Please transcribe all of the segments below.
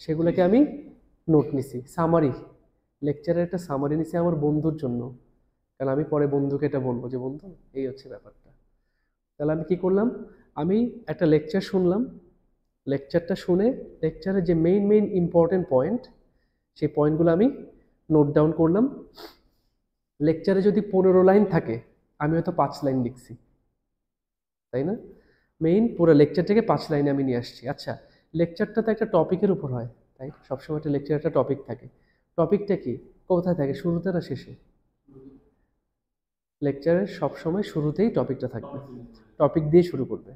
সেগুলোকে আমি নোট নিছি, সামারি, লেকচারের একটা সামারি নিছি আমার বন্ধুর জন্য, কারণ আমি পরে বন্ধুকে এটা বলবো যে বন্ধু এই হচ্ছে ব্যাপারটা। তাহলে আমি কি করলাম, আমি একটা লেকচার শুনলাম, লেকচারটা শুনে লেকচারের যে মেইন মেইন ইম্পর্টেন্ট পয়েন্ট, সেই পয়েন্টগুলো আমি নোট ডাউন করলাম। লেকচারে যদি 15 লাইন থাকে আমি হয়তো 5 লাইন লিখছি, তাই না? মেইন পুরো লেকচারটাকে 5 লাইনে আমি নিয়ে আসছি। আচ্ছা, লেকচারটা তো একটা টপিকের উপর হয়, তাই সবসময় একটা লেকচার একটা টপিক থাকে। টপিকটা কি, কোথায় থাকে, শুরুতে না শেষে? লেকচারের সবসময় শুরুতেই টপিকটা থাকবে, টপিক দিয়ে শুরু করবে।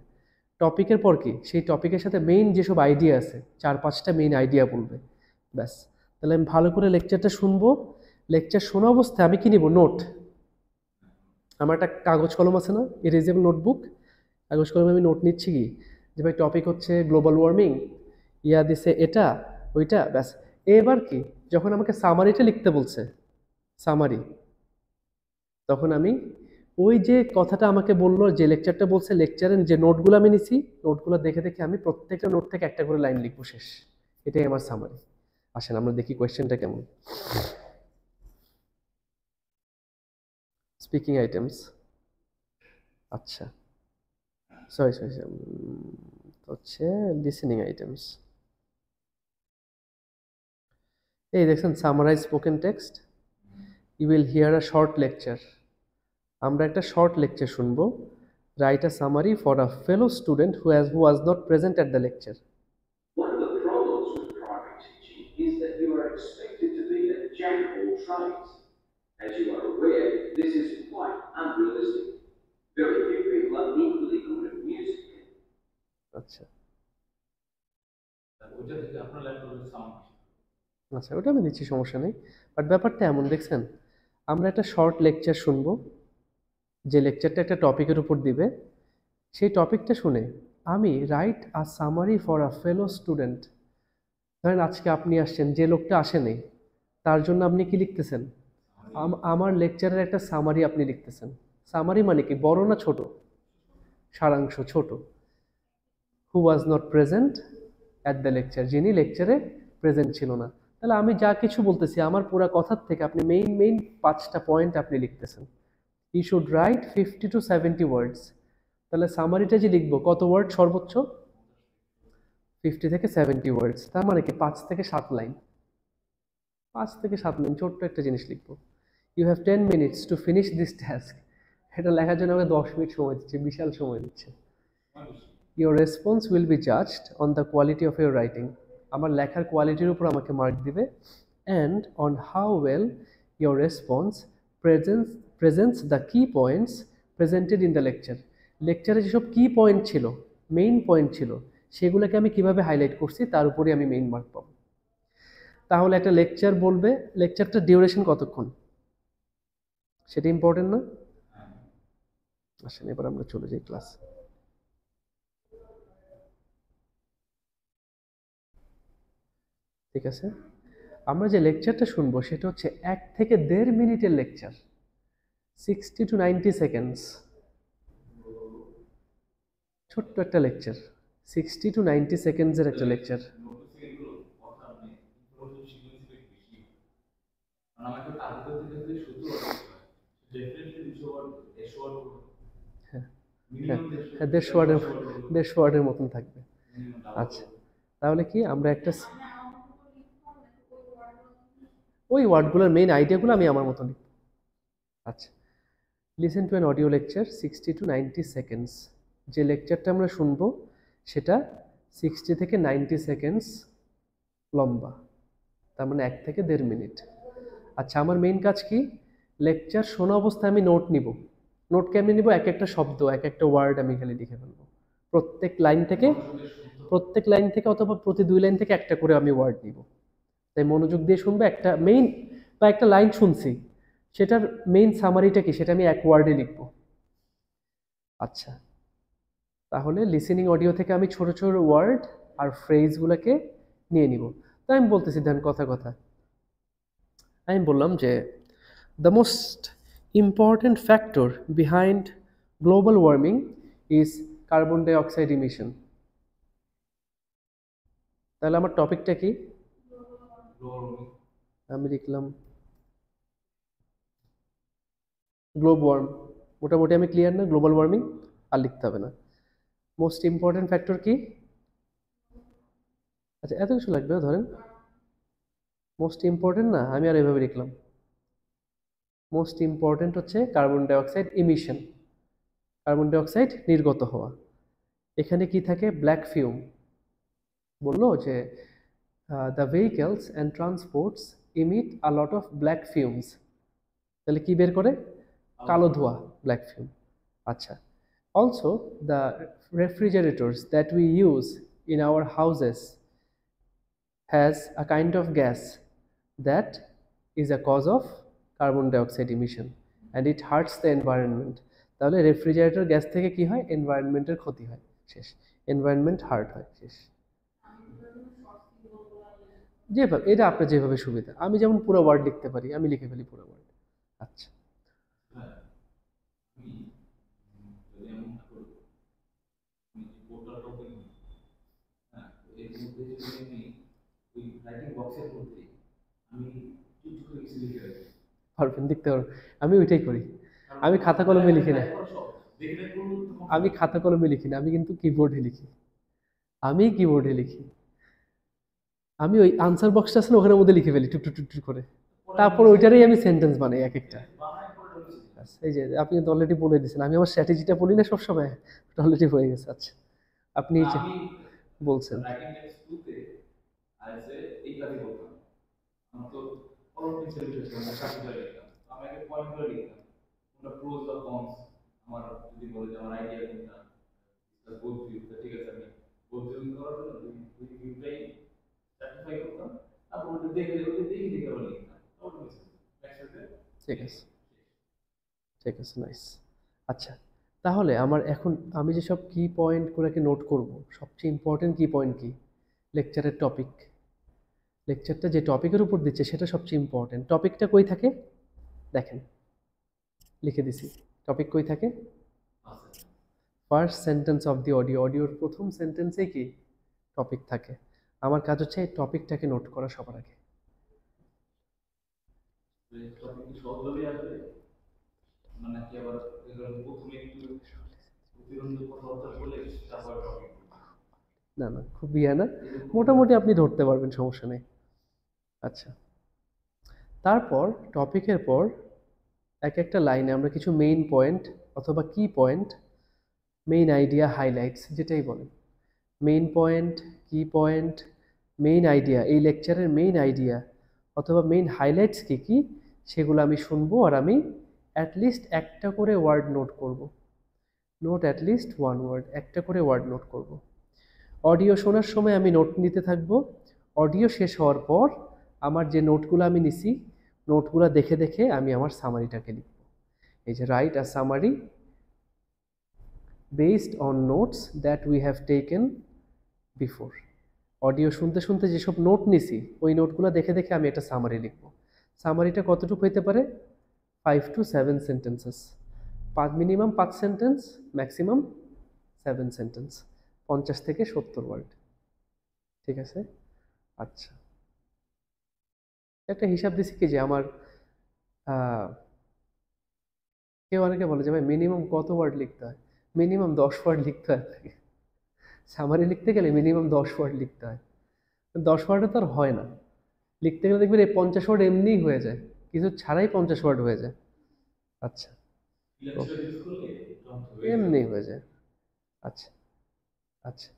টপিকের পর কি, সেই টপিকের সাথে মেইন যেসব আইডিয়া আছে 4-5টা মেইন আইডিয়া বলবে, ব্যাস। তাহলে আমি ভালো করে লেকচারটা শুনবো, লেকচার শোনা অবস্থায় আমি কি নিব, নোট। আমার একটা কাগজ কলম আছে না, ইরেজেবল নোটবুক, কাগজ কলমে আমি নোট নিচ্ছি কি, যে ভাই টপিক হচ্ছে গ্লোবাল ওয়ার্মিং, ইয়া দিছে এটা ওইটা, ব্যাস। এবার কি, যখন আমাকে সামারিটা লিখতে বলছে, সামারি, তখন আমি ওই যে কথাটা আমাকে বললো, যে লেকচারটা বলছে, লেকচারের যে নোটগুলো আমি নিছি, নোটগুলো দেখে দেখে আমি প্রত্যেকটা নোট থেকে একটা করে লাইন লিখবো, শেষ। এটাই আমার সামারি। আসেন আমরা দেখি কোয়েশ্চেনটা কেমন। স্পিকিং আইটেমস, আচ্ছা সরি সরি হচ্ছে লিসেনিং আইটেমস। এই দেখছেন, summarise spoken text, you will hear a short lecture. আমরা একটা শর্ট লেকচার শুনবো। Write a summary for a fellow student who was not present at the lecture. One of the problems with private teaching is that you are expected to be a jack of all trades. As you are aware, this is quite unrealistic. Very few people are equally good at music. আচ্ছা ওটা থেকে আপনার ল্যাপটপের sound, আচ্ছা, ওটা আমি দিচ্ছি, সমস্যা নেই। বাট ব্যাপারটা এমন, দেখছেন, আমরা একটা শর্ট লেকচার শুনবো, যে লেকচারটা একটা টপিকের উপর দিবে, সেই টপিকটা শুনে আমি right a summary for a fellow student, ধরেন আজকে আপনি আসছেন, যে লোকটা আসেনি তার জন্য আপনি কি লিখতেছেন, আমার লেকচারের একটা সামারি আপনি লিখতেছেন। সামারি মানে কি, বড় না ছোট? সারাংশ, ছোট। Who was not present at the lecture, যিনি লেকচারে প্রেজেন্ট ছিল না। তাহলে আমি যা কিছু বলতেছি আমার পুরা কথার থেকে আপনি মেইন মেইন 5টা পয়েন্ট আপনি লিখতেছেন। ইউ শুড রাইট 50 to 70 ওয়ার্ডস। তাহলে সামারিটা যে লিখবো, কত ওয়ার্ড সর্বোচ্চ? 50 থেকে 70 ওয়ার্ডস। তার মানে কি 5 থেকে 7 লাইন, 5 থেকে 7 লাইন ছোট্ট একটা জিনিস লিখবো। You have 10 minutes to finish this task. এটা লেখার জন্য আমাকে 10 মিনিট সময় দিচ্ছে, বিশাল সময় দিচ্ছে। Your response will be judged on the quality of your writing. আমার লেখার কোয়ালিটির উপর আমাকে মার্ক দিবে। And on how well your response presents the key points presented in the lecture. লেকচারে যেসব কি পয়েন্ট ছিল, মেইন পয়েন্ট ছিল, সেগুলোকে আমি কিভাবে হাইলাইট করছি তার উপরে আমি মেইন মার্ক পাবো। তাহলে একটা লেকচার বলবে, লেকচারটা ডিউরেশন কতক্ষণ, সেটা ইম্পর্টেন্ট না? আসেন এবার আমরা চলে যাই ক্লাস। ঠিক আছে, আমরা যে লেকচারটা শুনবো সেটা হচ্ছে 1 থেকে 1.5 মিনিটের লেকচার, 60 to 90 সেকেন্ডস, ছোট্ট একটা লেকচার, 60 to 90 সেকেন্ডসের একটা লেকচার। হ্যাঁ হ্যাঁ, 150 ওয়ার্ডের মতন থাকবে। আচ্ছা, তাহলে কি আমরা একটা ওই ওয়ার্ডগুলোর মেইন আইডিয়াগুলো আমি আমার মতো লিখব। আচ্ছা, listen to an audio lecture 60 to 90 seconds. যে লেকচারটা আমরা শুনবো সেটা 60 থেকে 90 সেকেন্ডস লম্বা, তার মানে 1 থেকে 1.5 মিনিট। আচ্ছা, আমার মেইন কাজ কি, লেকচার শোনা অবস্থায় আমি নোট নিব। নোট কেমনি নিব, এক একটা শব্দ, এক একটা ওয়ার্ড আমি খালি লিখে ফেলবো। প্রত্যেক লাইন থেকে অথবা প্রতি 2 লাইন থেকে একটা করে আমি ওয়ার্ড নিব। তাই মনোযোগ দিয়ে শুনবে, একটা মেইন বা একটা লাইন শুনছি, সেটার মেইন সামারিটা কি সেটা আমি 1 ওয়ার্ডে লিখব। আচ্ছা, তাহলে লিসেনিং অডিও থেকে আমি ছোট ছোট ওয়ার্ড আর ফ্রেজগুলোকে নিয়ে নিব। তাই আমি বলতেছি, ধ্যান কথা কথা আমি বললাম যে the most important factor behind global warming is carbon dioxide emission. তাহলে আমার টপিকটা কি, আমি লিখলাম গ্লোব ওয়ার্ম। মোটামুটি আমি ক্লিয়ার না? গ্লোবাল ওয়ার্মিং আর লিখতে হবে না। মোস্ট ইম্পর্টেন্ট ফ্যাক্টর কি? আচ্ছা, এত কিছু লাগবে ধরেন, মোস্ট ইম্পর্টেন্ট না, আমি আর এভাবে লিখলাম মোস্ট ইম্পর্টেন্ট হচ্ছে carbon dioxide emission, carbon dioxide নির্গত হওয়া। এখানে কি থাকে? Black fume. বললো যে the vehicles and transports emit a lot of black fumes. তাহলে কি বের করে? কালো ধোঁয়া, ব্ল্যাক ফিউম। আচ্ছা, also the refrigerators that we use in our houses has a kind of gas that is a cause of carbon dioxide emission and it hurts the environment. তাহলে refrigerator gas থেকে কি হয়? এনভায়রনমেন্টের ক্ষতি হয়, শেষ। Environment heart হয়, শেষ। যেভাবে, এটা আপনার যেভাবে সুবিধা। আমি যেমন পুরো ওয়ার্ড লিখতে পারি, আমি লিখে ফেলি পুরো ওয়ার্ড। আচ্ছা, পারবেন, লিখতে পারবেন। আমি ওইটাই করি। আমি খাতা কলমে লিখি না, আমি খাতা কলমে লিখি না, আমি কিন্তু কিবোর্ডে লিখি। আমি কিবোর্ডে লিখি। আমি ওই আনসার বক্সটা আছে না, ওখানের মধ্যে লিখে ফেলি টুক টুক টুক টুক করে। তারপর ওইটারই আমি সেন্টেন্স বানাই এক একটা। ব্যাস, এই যে আপনি কিন্তু অলরেডি বলে দিয়েছেন, আমি আমার স্ট্র্যাটেজিটা বলি না সবসময়, অলরেডি হয়ে গেছে। আচ্ছা, আপনি এই যে বলছেন ঠিক আছে, ঠিক আছে, নাইস। আচ্ছা, তাহলে আমার এখন, আমি যে সব কি পয়েন্ট করে নোট করব, সবচেয়ে ইম্পর্টেন্ট কি পয়েন্ট কি? লেকচারের টপিক। লেকচারটা যে টপিকের উপর দিচ্ছে সেটা সবচেয়ে ইম্পর্টেন্ট। টপিকটা কই থাকে? দেখেন, লিখে দিছি। টপিক কই থাকে? First sentence of the audio. অডিওর প্রথম সেন্টেন্সে কি টপিক থাকে? আমার কাজ হচ্ছে এই টপিকটাকে নোট করা সবার আগে। না না, খুব ইয়া না, মোটামুটি আপনি ধরতে পারবেন, সমস্যা নেই। আচ্ছা, তারপর টপিকের পর এক একটা লাইনে আমরা কিছু মেইন পয়েন্ট অথবা কি পয়েন্ট, মেইন আইডিয়া, হাইলাইটস যেটাই বলেন, মেইন পয়েন্ট, কি পয়েন্ট, মেইন আইডিয়া, এই লেকচারের মেইন আইডিয়া অথবা মেইন হাইলাইটস কী কী, সেগুলো আমি শুনবো আর আমি অ্যাটলিস্ট একটা করে ওয়ার্ড নোট করব। নোট অ্যাটলিস্ট ওয়ান ওয়ার্ড, একটা করে ওয়ার্ড নোট করব। অডিও শোনার সময় আমি নোট নিতে থাকব। অডিও শেষ হওয়ার পর আমার যে নোটগুলো আমি নিছি, নোটগুলো দেখে দেখে আমি আমার সামারিটাকে লিখব। এই যে right a summary based on notes that we have taken before. Audio শুনতে শুনতে যেসব নোট নিছি, ওই নোটগুলো দেখে দেখে আমি একটা সামারি লিখব। সামারিটা কতটুকু হইতে পারে? 5 to 7 sentences. Minimum 5 sentence, maximum 7 sentence, 50 থেকে 70 ওয়ার্ড। ঠিক আছে? আচ্ছা, একটা হিসাব দিছি কি যে আমার কেউ অনেকে বলে যে ভাই মিনিমাম কত ওয়ার্ড লিখতে হয়? মিনিমাম 10 ওয়ার্ড লিখতে হয়। সামারি লিখতে গেলে মিনিমাম 10 ওয়ার্ড লিখতে হয়। 10 ওয়ার্ডে তো আর হয় না। লিখতে গেলে দেখবেন এই 50 ওয়ার্ড এমনিই হয়ে যায়, কিছু ছাড়াই 50 ওয়ার্ড হয়ে যায়। আচ্ছা, এমনি হয়ে যায়। আচ্ছা, আচ্ছা,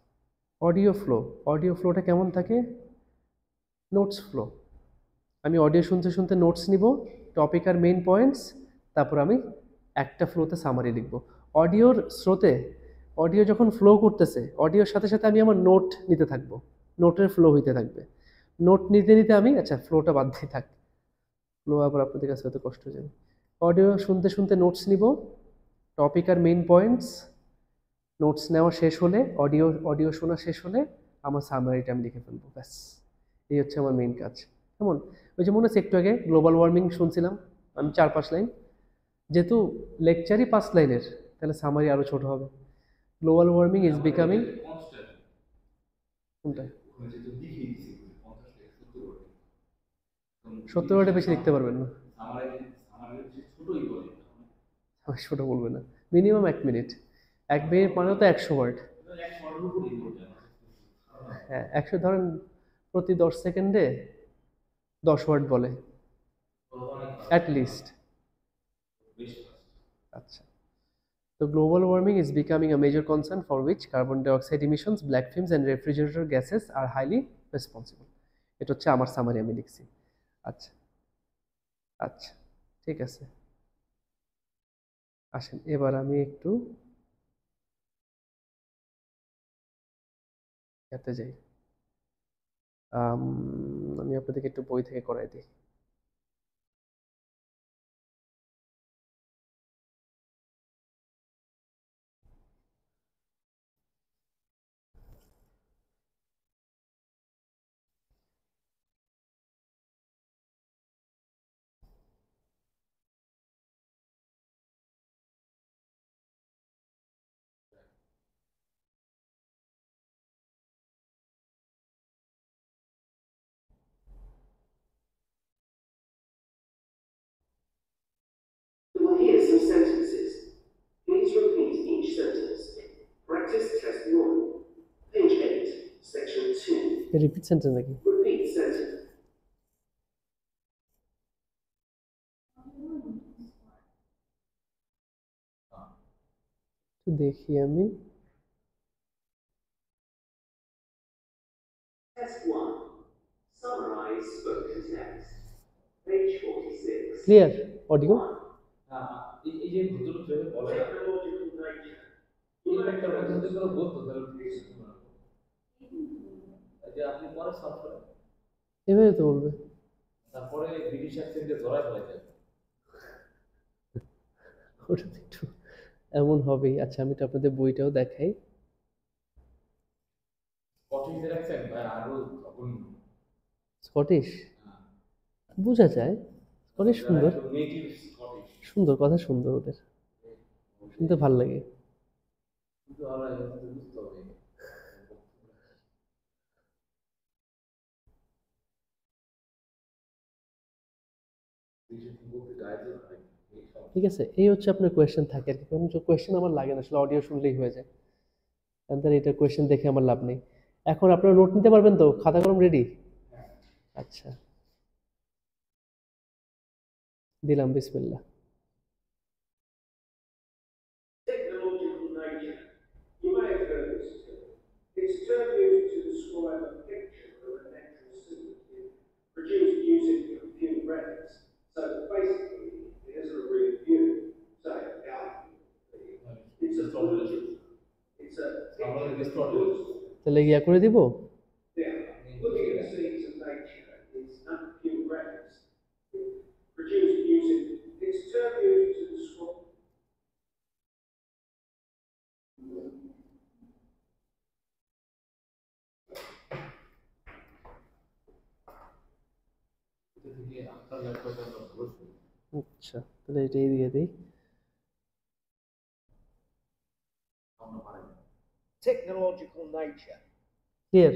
অডিও ফ্লো। অডিও ফ্লোটা কেমন থাকে? Notes flow. আমি অডিও শুনতে শুনতে নোটস নিব, টপিক আর মেইন পয়েন্টস, তারপর আমি একটা ফ্লোতে সামারি লিখব। অডিওর স্রোতে, অডিও যখন ফ্লো করতেছে, অডিওর সাথে সাথে আমি আমার নোট নিতে থাকবো, নোটের ফ্লো হইতে থাকবে। নোট নিতে নিতে আমি, আচ্ছা ফ্লোটা বাদ দিয়ে থাক, ফ্লো আবার আপনাদের কাছে হয়তো কষ্ট হয়ে যাবে। অডিও শুনতে শুনতে নোটস নিব, টপিক আর মেইন পয়েন্টস, নোটস নেওয়া শেষ হলে, অডিও অডিও শোনা শেষ হলে আমার সামারিটা আমি লিখে ফেলবো, ব্যাস। এই হচ্ছে আমার মেইন কাজ। কেমন? ওই যে মনে হচ্ছে একটু আগে গ্লোবাল ওয়ার্মিং শুনছিলাম আমি 4-5 লাইন, যেহেতু লেকচারই 5 লাইনের, তাহলে সামারি আরও ছোট হবে। গ্লোবাল ওয়ার্মিং ইজ বিকামিং, কোনটা? 70 ওয়ার্ডে বেশি লিখতে পারবেন না। ছোটই বলে আমি ছোট বলবে না, মিনিমাম 1 মিনিট। 1 মিনিট মানে তো 100 ওয়ার্ড। হ্যাঁ 100 ধরেন প্রতি 10 সেকেন্ডে 10 ওয়ার্ড বলে অ্যাট লিস্ট। আচ্ছা, তো global warming is becoming a major concern for which carbon dioxide emissions, black fumes and refrigerator gases are highly responsible. এটা হচ্ছে আমার সামারি, আমি লিখছি। আচ্ছা আচ্ছা ঠিক আছে, আসেন এবার আমি একটু এতে যাই। আমি আপনাদেরকে একটু বই থেকে করাই দিই। You will hear some sentences. Please repeat each sentence. Practice test 1. Page 8, section 2. Repeat sentence নাকি? Repeat sentence. একটু দেখি আমি। Test 1. Summarize spoken text. Page 46. Clear audio? এই যে ভদ্রলোক যেভাবে বলে না, Technological nature. এই একটা কথা যদি কোনো বলতো তাহলে যে আপনি পরে সার্চ করেন, এভাবে তো বলবে। তারপরে ব্রিটিশ অ্যাকসেন্টে ধরায় ফেলা যায়। ওটা তো একটু এমন হবেই। আচ্ছা আমি তো আপনাদের বইটাও দেখাই। স্কটিশদের অ্যাকসেন্ট ভাই আরো তখন স্কটিশ বোঝা যায়, স্কটিশ সুন্দর, নেটিভ স্কটিশ সুন্দর কথা, সুন্দর, ওদের শুনতে ভাল লাগে। কিন্তু আমরা বুঝতে হবে ঠিক আছে, এই হচ্ছে আপনার কোয়েশ্চেন থাকে আর কি। কারণ কোয়েশ্চেন আমার লাগে না, আসলে অডিও শুনলেই হয়ে যায়। তাহলে এটা কোয়েশ্চেন দেখে আমার লাভ নেই। এখন আপনারা নোট নিতে পারবেন তো? খাতা কলম রেডি? আচ্ছা দিলাম, বিসমিল্লাহ। Technological nature. You may have heard this term. It's a term used to describe a picture of a natural scene produced using computer graphics. So basically, it isn't a real view, say a garden. It's a illusion. It's a তাহলে ইয়া করে দিব। Now, looking at scenes of nature is not computer graphics. Produced using it's a term used to describe. আচ্ছা তাহলে এটাই দিয়ে দিই। Technological nature. Clear?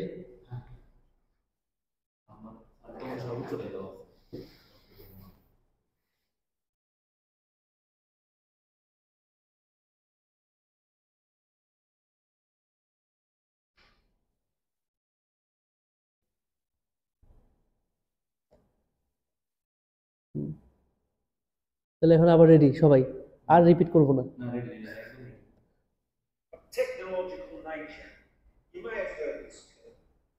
তাহলে এখন আবার রেডি সবাই, আর রিপিট করব না। Technological nature. You may have heard this term.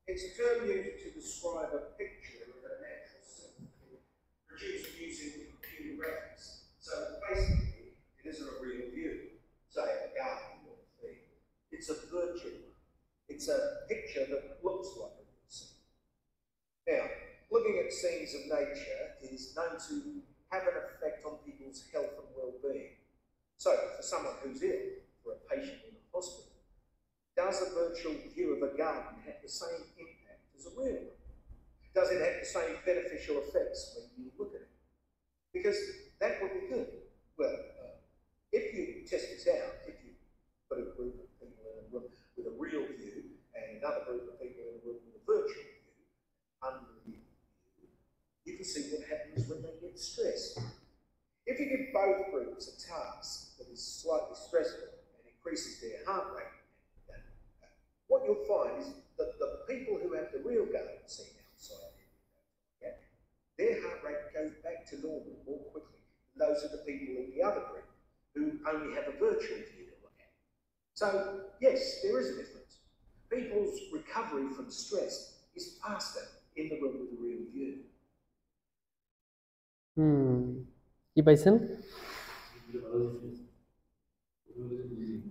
It's a term used to describe a picture of a natural scene produced using computer graphics. So basically, it isn't a real view, say a garden or a field. It's a virtual one. It's a picture that looks like a real scene. Now, looking at scenes of nature is known to have an effect on people's health and well-being. So, for someone who's ill, for a patient in a hospital, does a virtual view of a garden have the same impact as a real one? Does it have the same beneficial effects when you look at it? Because that would be good. Well, if you test this out, if you put a group of people in a room with a real view and another group of people in a room with a virtual view, under the view, you can can see what happens when they get stressed. If you give both groups a task that is slightly stressful and increases their heart rate, what you'll find is that the people who have the real go seen outside their heart rate goes back to normal more quickly. Those are the people in the other group who only have a virtual view to look at. So, yes, there is a difference. People's recovery from stress is faster in the room with the real view. কি পাইছেন?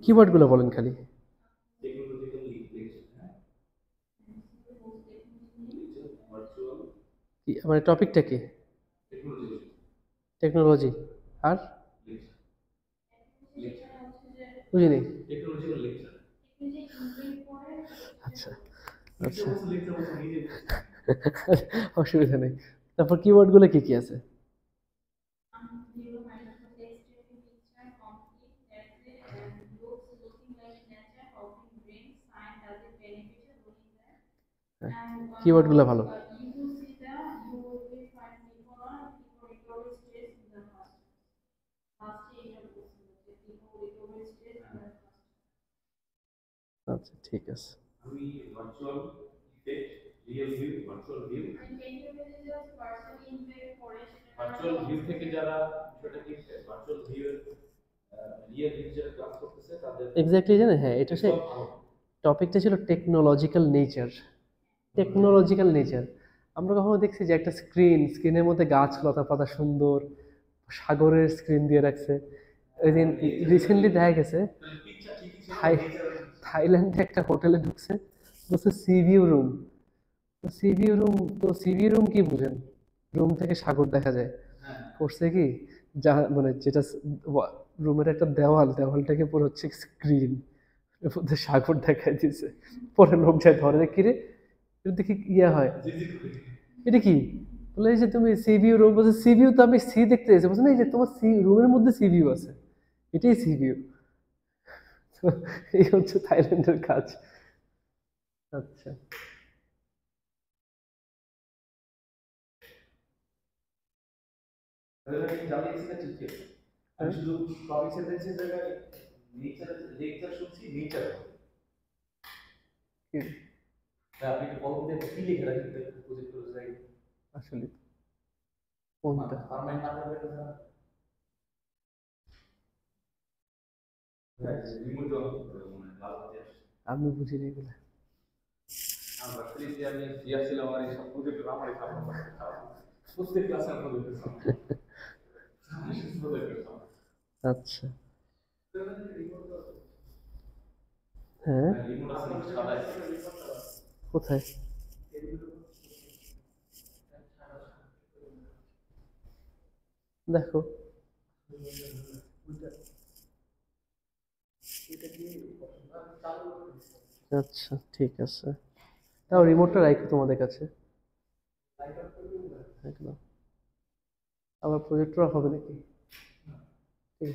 কিওয়ার্ডগুলো বলেন খালি। Technological link, হ্যাঁ, virtual কি মানে টপিকটা কি? Technology technology আর বুঝিনি। Technological lecture. আচ্ছা আচ্ছা অসুবিধা নেই। তারপর কিওয়ার্ডগুলো কি কি আছে? কিওয়ার্ডগুলো ভালো। আচ্ছা ঠিক আছে। আমি virtual effect, real view, virtual view, virtual view থেকে যারা বিষয়টাকে ভার্চুয়াল ভিউ এর রিয়েল ভিউ হিসেবে ক্লাস করতেছে তাদের এক্স্যাক্টলি জানেন, হ্যাঁ এটা সে টপিকটা ছিল টেকনোলজিক্যাল নেচার। টেকনোলজিক্যাল নেচার আমরা কখনো দেখছি যে একটা স্ক্রিনের মধ্যে গাছ লতা পাতা সুন্দর সাগরের স্ক্রিন দিয়ে রাখছে। ওই দিন রিসেন্টলি দেখা গেছে থাইল্যান্ডে একটা হোটেলে ঢুকছে, বলছে সিভিউ রুম। তো সিভিউ রুম কি বুঝেন? রুম থেকে সাগর দেখা যায়। করছে কি যা মানে যেটা রুমের একটা দেওয়ালটাকে পুরো হচ্ছে স্ক্রিন, এর মধ্যে সাগর দেখাই দিয়েছে। পরে লোক যায় ধরে, কিরে এটা দেখি ইয়া হয়, এটা কি বলে যে তুমি সিভিউ রুম, বলছে সিভিউ তো আমি সি দেখতে এসেছি। বলছে না, এই যে তোমার রুমের মধ্যে সিভিউ আছে, এটাই সিভিউ। এই হচ্ছে থাইল্যান্ডের কাজ। আচ্ছা আমি শুধু টপিক সেন্টেন্সের জায়গায় লেকচার শুনছি নেচার। আপনি একটু বলুন যে কি লিখে রাখেন প্রজেক্ট করে যাই আসলে কোনটা পারমানেন্ট না করবে না রিমোট মানে লাভ হতে আসে। আমি বুঝিনি এগুলো। আমরা ফ্রিতে আমি ইয়ার ছিল আমার এই সব প্রজেক্ট আমারই খারাপ প্রত্যেক ক্লাসে আমরা প্রজেক্ট আচ্ছা হ্যাঁ রিমোট আছে সাদা কোথায়? দেখো আচ্ছা ঠিক আছে, তাও রিমোটটা রাখো তোমাদের কাছে। একদম আবার প্রজেক্টর হবে নাকি? ঠিক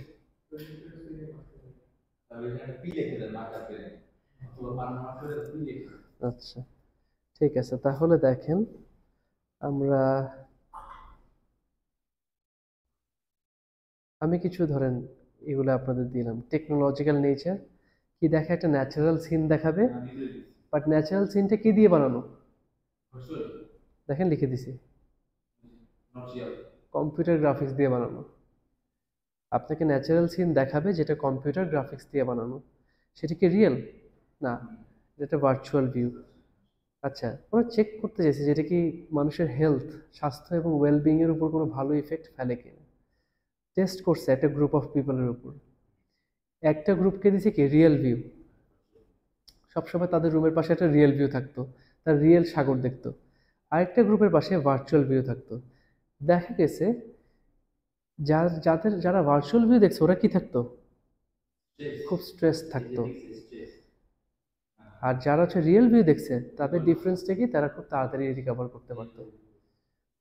আচ্ছা ঠিক আছে, তাহলে দেখেন আমি কিছু ধরেন এগুলো আপনাদের দিলাম। টেকনোলজিক্যাল নেচার কি দেখা, একটা ন্যাচারাল সিন দেখাবে, বাট ন্যাচারাল সিনটা কি দিয়ে বানানো দেখেন, লিখে দিছি কম্পিউটার গ্রাফিক্স দিয়ে বানানো। আপনাকে ন্যাচারাল সিন দেখাবে যেটা কম্পিউটার গ্রাফিক্স দিয়ে বানানো। সেটা কি রিয়েল? না, এটা ভার্চুয়াল ভিউ। আচ্ছা, ওরা চেক করতে চাইছে যেটা কি মানুষের হেলথ, স্বাস্থ্য এবং ওয়েলবিং এর উপর কোনো ভালো ইফেক্ট ফেলে কিনা। টেস্ট করছে একটা গ্রুপ অফ পিপলের উপর। একটা গ্রুপকে দিছে কি রিয়েল ভিউ, সবসময় তাদের রুমের পাশে একটা রিয়েল ভিউ থাকতো, তার রিয়েল সাগর দেখতো। আরেকটা গ্রুপের পাশে ভার্চুয়াল ভিউ থাকতো। দেখা গেছে যারা ভার্চুয়াল ভিউ দেখছে ওরা কি থাকতো, খুব স্ট্রেস থাকতো। আর যারা হচ্ছে রিয়েল ভিউ দেখছে তাদের ডিফারেন্সটা কি, তারা খুব তাড়াতাড়ি রিকভার করতে পারতো।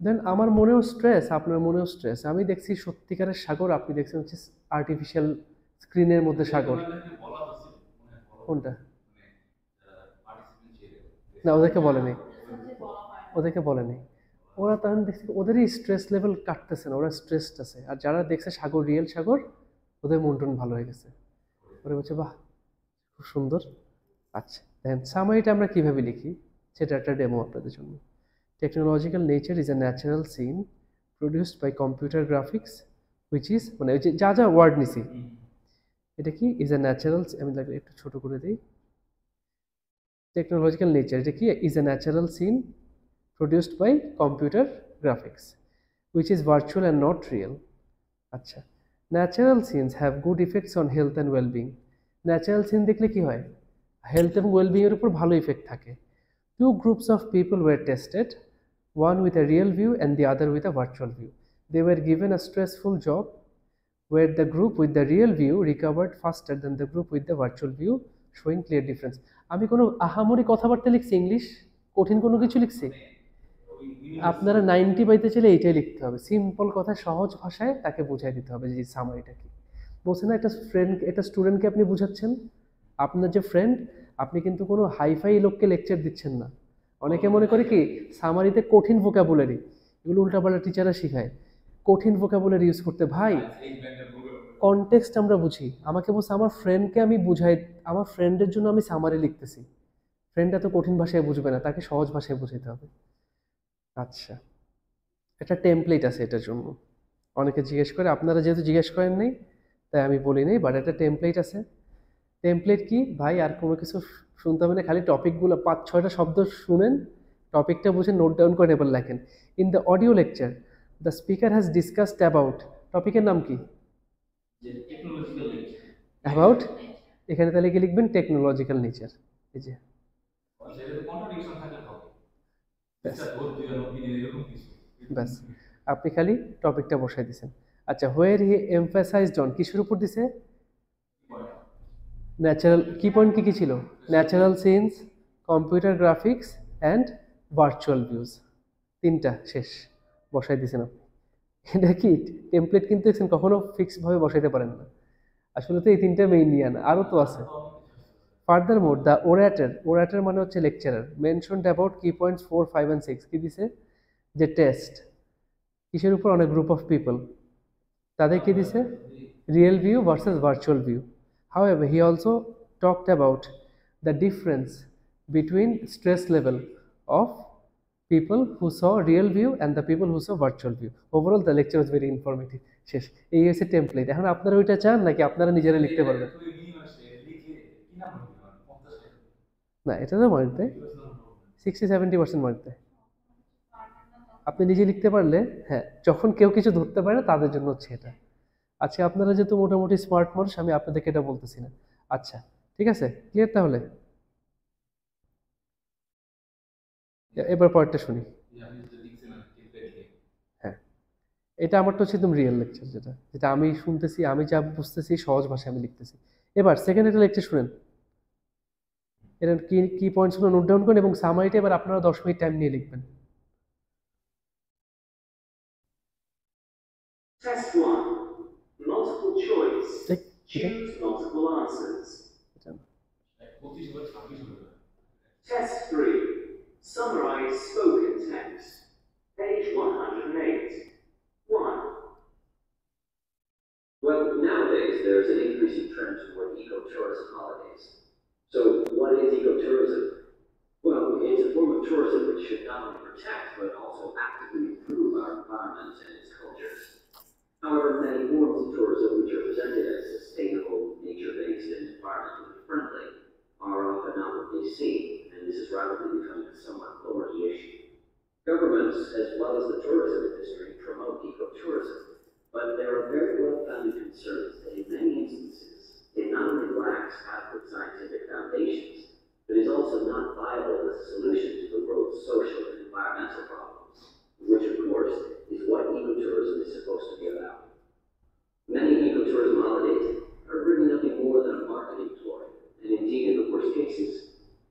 দেন আমার মনেও স্ট্রেস, আপনার মনেও স্ট্রেস। আমি দেখছি সত্যিকারের সাগর, আপনি দেখছেন হচ্ছে আর্টিফিশিয়াল স্ক্রিনের মধ্যে সাগর। কোনটা? না, ওদেরকে বলেনি। ওরা তখন দেখছে ওদেরই স্ট্রেস লেভেল কাটতেছে না, ওরা স্ট্রেসড আছে। আর যারা দেখছে সাগর রিয়েল সাগর, ওদের মন টন ভালো হয়ে গেছে। ওরা বলছে বাহ খুব সুন্দর। আচ্ছা দেন সামারিটা আমরা কিভাবে লিখি সেটা একটা ডেমো আপনাদের জন্য। Technological nature is a natural scene produced by computer graphics which is, মানে ওই যে যা যা ওয়ার্ড নিছি এটা কি, ইজ এ ন্যাচারাল, আমি লাগলে একটু ছোট করে দিই। টেকনোলজিক্যাল নেচার এটা কি, is a natural scene produced by computer graphics which is virtual and not real. আচ্ছা, natural scenes have good effects on health and wellbeing. Natural scene দেখলে কি হয়, হেলথ এবং ওয়েলবিংয়ের উপর ভালো ইফেক্ট থাকে। Two groups of people were tested, one with a real view and the other with a virtual view. They were given a stressful job where the group with the real view recovered faster than the group with the virtual view, showing clear difference. আমি কোনো আহামরি কথাবার্তা লিখছি, English কঠিন কোনো কিছু লিখছি? আপনারা 90 পাইতে চাইলে এইটাই লিখতে হবে, সিম্পল কথা সহজ ভাষায় তাকে বুঝাই দিতে হবে যে সামারিটা কি। বলছে না একটা ফ্রেন্ড, একটা স্টুডেন্টকে আপনি বুঝাচ্ছেন, আপনার যে ফ্রেন্ড, আপনি কিন্তু কোনো হাইফাই লোককে লেকচার দিচ্ছেন না। অনেকে মনে করে কি সামারিতে কঠিন ভোকাবুলারি, এগুলো উল্টাপাল্টা টিচাররা শিখায়, কঠিন ভোকাবুলারি ইউজ করতে। ভাই কনটেক্সট আমরা বুঝি। আমাকে বলছে আমার ফ্রেন্ডকে আমি বুঝাই, আমার ফ্রেন্ডের জন্য আমি সামারি লিখতেছি, ফ্রেন্ড এত কঠিন ভাষায় বুঝবে না, তাকে সহজ ভাষায় বুঝাইতে হবে। আচ্ছা, একটা টেমপ্লেট আছে এটার জন্য, অনেকে জিজ্ঞেস করে, আপনারা যেহেতু জিজ্ঞেস করেন নাই তাই আমি বলি নাই, বাট একটা টেমপ্লেট আছে। টেমপ্লেট কি ভাই, আর কোনো কিছু শুনতে হবে না, খালি টপিকগুলো 5-6টা শব্দ শুনেন, টপিকটা বুঝে নোট ডাউন করে এবার লেখেন। In the audio lecture the speaker has discussed about, টপিকের নাম কি, অ্যাবাউট, এখানে তাহলে কি লিখবেন, টেকনোলজিক্যাল নেচার। এই যে ব্যাস, আপনি খালি টপিকটা বসাই দিয়েছেন। আচ্ছা, হোয়ার হি এমফাসাইজড অন, কিসের উপর দিছে, ন্যাচারাল, কি পয়েন্ট কি কি ছিল, natural scenes, computer graphics and virtual views, তিনটা শেষ বসাই দিয়েছেন আপনি। এটা কি টেমপ্লেট, কিন্তু দেখছেন কখনো ফিক্সডভাবে বসাইতে পারেন না, আসলে তো এই তিনটা মেইন নিয়ে আনা, আরও তো আছে। ফার্দার মোর দ্য ওরাটার, ওরাটার মানে হচ্ছে লেকচারার, মেনশনড অ্যাবাউট কি পয়েন্টস 4, 5 and 6, কি দিছে, যে টেস্ট কিসের উপর, অনেক গ্রুপ অফ পিপল, তাদের কি দিছে, real view versus virtual view. However, he also talked about the difference between stress level of people who saw real view and the people who saw virtual view. Overall, the lecture was very informative. শেষ, এই হচ্ছে template. এখন আপনারা ওইটা চান নাকি আপনারা নিজেরা লিখতে পারবেন? না, এটা তো মার্ক দেয় 60-70% মার্ক দেয়। আপনি নিজে লিখতে পারলে, হ্যাঁ, যখন কেউ কিছু ধরতে পারে না তাদের জন্য হচ্ছে এটা। আচ্ছা, আপনারা যেহেতু মোটামুটি স্মার্ট মানুষ, আমি আপনাদেরকে এটা বলতেছি না। আচ্ছা ঠিক আছে, ক্লিয়ার তাহলে? এবার পরেরটা শুনি। হ্যাঁ, এটা আমারটা হচ্ছে একদম রিয়েল লেকচার, যেটা যেটা আমি শুনতেছি, আমি যা বুঝতেছি সহজ ভাষায় আমি লিখতেছি। এবার সেকেন্ড একটা লেকচার শুনেন, এটা কি কি পয়েন্টসগুলো নোট ডাউন করেন এবং সামারিটা এবার আপনারা 10 মিনিট টাইম নিয়ে লিখবেন। Test 1. Multiple choice. Choose multiple answers. Test 3. Summarize spoken text. Page 108. 1. Well, nowadays there's an increasing trend toward ecotourism holidays. So, what is ecotourism? Well, it's a form of tourism which should not only protect but also actively improve our environment and its cultures. However, many forms of tourism which are presented as sustainable, nature-based, and environmentally friendly are often not what they seem, and this is rapidly becoming a somewhat thorny issue. Governments, as well as the tourism industry, promote ecotourism, but there are very well-founded concerns that in many instances it not only lacks adequate scientific foundations, but is also not viable as a solution to the world's social and environmental problems, which of course is what ecotourism is supposed to be about. Many ecotourism holidays are really nothing more than a marketing ploy, and indeed in the worst cases,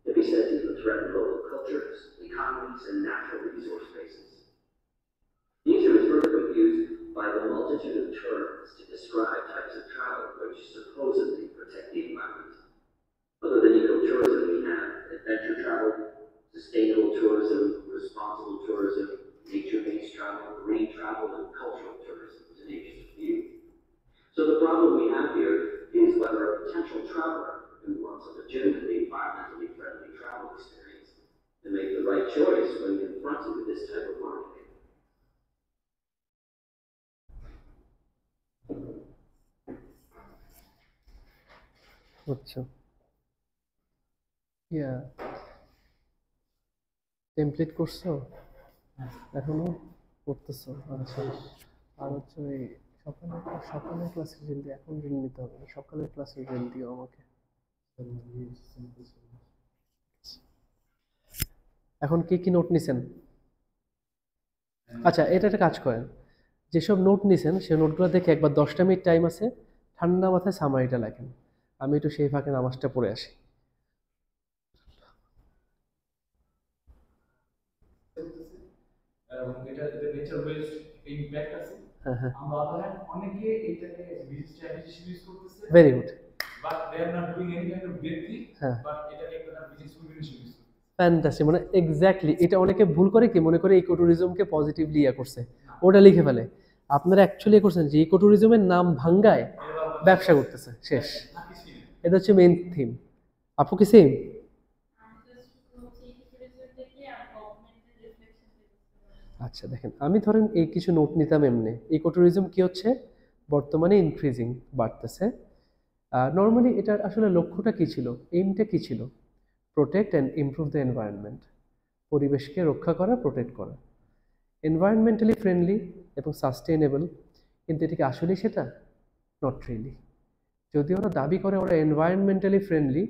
can be said to threaten local cultures, economies, and natural resource bases. The issue is further confused by the multitude of terms to describe types of travel which supposedly protect the environment. Other than ecotourism, we have adventure travel, sustainable tourism, responsible tourism, nature right choice when confronted with this type of marketing. আচ্ছা, ইয়া template করছো এখনো করতেছো? আচ্ছা, আর হচ্ছে ওই সকালের ক্লাসের reel দিয়ে, এখন রিল নিতে হবে না, সকালের ক্লাসের রিল দিও আমাকে। এখন কি কি নোট নিছেন? আচ্ছা, এটা একটা কাজ করেন, যেসব নোট নিছেন সেই নোটগুলো দেখে একবার 10টা মিনিট টাইম আছে, ঠান্ডা মাথায় সামারিটা লেখেন। আমি একটু সেই ফাঁকে নামাজটা পড়ে আসি। এবং এটা নেচার বেসড ইমপ্যাক্ট আছে। হ্যাঁ হ্যাঁ, আমরা আদার হ্যান্ড অনেকে এটাকে বিজনেস স্ট্র্যাটেজি ইউজ করতেছে, very good, but they are not doing any kind of great thing, হ্যাঁ বাট এটাকে একটা বিজনেস কমিউনিকেশন ইউজ করতেছে। ফ্যান্টাসি, মানে এক্স্যাক্টলি এটা অনেকে ভুল করে, কি মনে করে ইকো ট্যুরিজমকে পজিটিভলি ইয়া করছে, ওটা লিখে ফেলে। আপনারা অ্যাকচুয়ালি করছেন যে ইকো ট্যুরিজমের নাম ভাঙ্গায় ব্যবসা করতেছে, শেষ। এটা হচ্ছে মেইন থিম। আপু কি সেম? আচ্ছা দেখেন, আমি ধরেন এই কিছু নোট নিতাম এমনি। ইকো ট্যুরিজম কি হচ্ছে, বর্তমানে ইনক্রিজিং, বাড়তেছে। নর্মালি এটার আসলে লক্ষ্যটা কি ছিল, এইমটা কি ছিল? Protect and improve the environment, পরিবেশকে রক্ষা করা, প্রোটেক্ট করা, এনভায়রনমেন্টালি ফ্রেন্ডলি এবং সাস্টেইনেবল। কিন্তু এটা কি আসলেই সেটা? Not really. যদি ওরা দাবি করে ওরা এনভায়রনমেন্টালি ফ্রেন্ডলি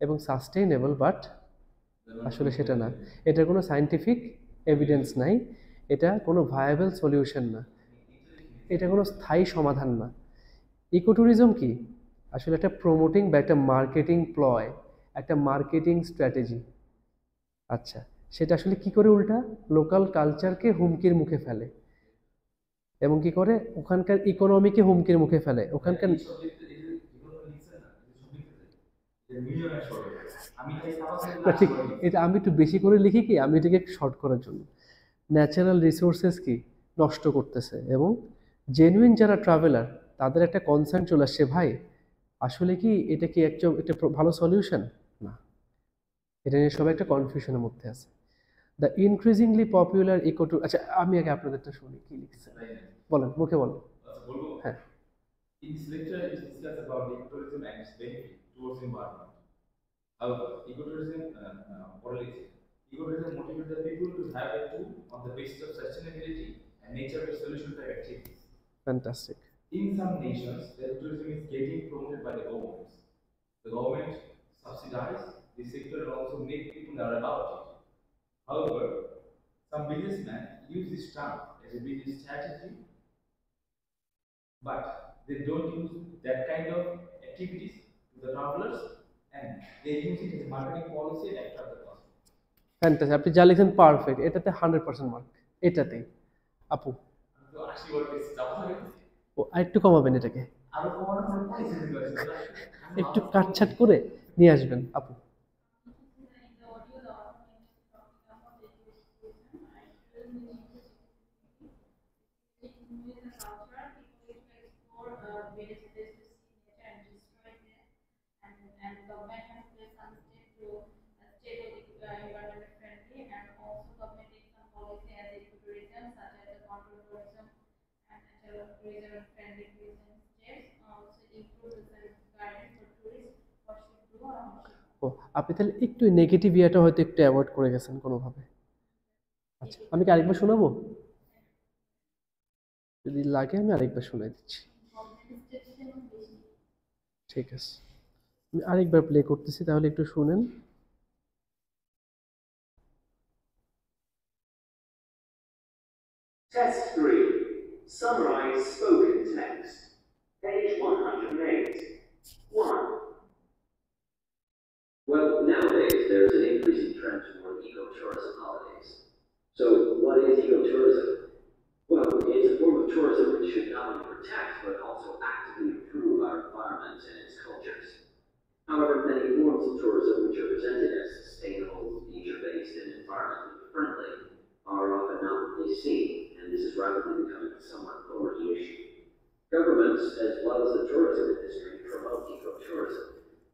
এবং সাস্টেইনেবল, বাট আসলে সেটা না। এটার কোনো সায়েন্টিফিক এভিডেন্স নাই, এটা কোনো ভায়াবল সলিউশন না, এটা কোনো স্থায়ী সমাধান না। ইকো ট্যুরিজম কি আসলে একটা প্রমোটিং বা একটা মার্কেটিং প্লয়, একটা মার্কেটিং স্ট্র্যাটেজি। আচ্ছা, সেটা আসলে কি করে উল্টা লোকাল কালচারকে হুমকির মুখে ফেলে, এবং কি করে ওখানকার ইকোনমিকে হুমকির মুখে ফেলে, ওখানকার না, ঠিক, এটা আমি একটু বেশি করে লিখি কি, আমি এটাকে শর্ট করার জন্য। ন্যাচারাল রিসোর্সেস কি নষ্ট করতেছে, এবং জেনুইন যারা ট্রাভেলার তাদের একটা কনসার্ন চলে আসছে, ভাই আসলে কি এটা কি একটা ভালো সলিউশন না। এটা নিয়ে সবাই একটা কনফিউশনের মধ্যে আছে। The increasingly popular eco tour, আচ্ছা আমি আগে আপনাদেরটা শুনি কি লিখছে, বলেন, মুখে বলেন। হ্যাঁ, In this lecture, it is discussed about ecotourism and its benefit towards environment. However, ecotourism, ecotourism motivates the people to have a tool on the basis of sustainability and nature-based solution-type activities. Fantastic. In some nations, ecotourism is getting promoted by the governments. The government subsidize this sector and also make people learn about it. However, some businessmen use this term as a business strategy, but they don't use that kind of activities to the travelers, and they use it as a marketing policy and attract the customer. Fantasy, আপনি যা লিখেন perfect, এটাতে 100% mark, এটাতেই। আপু তো 80 word base যাবো না, ও আরেকটু কমাবেন, এটাকে আরো কমানোর কোনো পলিসি দিতে পারছি না। একটু কাটছাট করে নিয়ে আসবেন আপু। ও, আপনি তাহলে একটু নেগেটিভ ইয়াটা হয়তো একটু অ্যাভয়েড করে গেছেন কোনোভাবে। আচ্ছা, আমি কি আরেকবার শোনাবো? যদি লাগে আমি আরেকবার শোনাই দিচ্ছি। ঠিক আছে, আমি আরেকবার প্লে করতেছি, তাহলে একটু শুনেন। Test 3. Summarize spoken text. Page 108. 1. Well, nowadays there's an increasing trend toward ecotourism holidays. So, what is ecotourism? Well, it's a form of tourism which should not only protect but also actively improve our environment and its cultures. However, many forms of tourism which are presented as sustainable, nature-based, and environmentally friendly are often not what they seem, and this is rapidly becoming a somewhat thorny issue. Governments, as well as the tourism industry, promote ecotourism,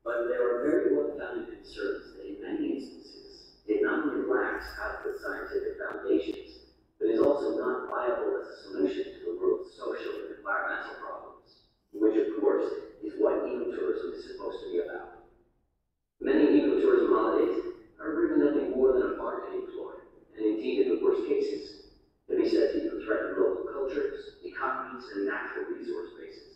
but there are very well-founded concerns that in many instances, it not only lacks adequate scientific foundations, but is also not viable as a solution to the world's social and environmental problems, which of course is what ecotourism is supposed to be about. Many ecotourism holidays are really nothing more than a marketing ploy, and indeed in the worst cases, can be said to even threaten local cultures, economies, and natural resource bases.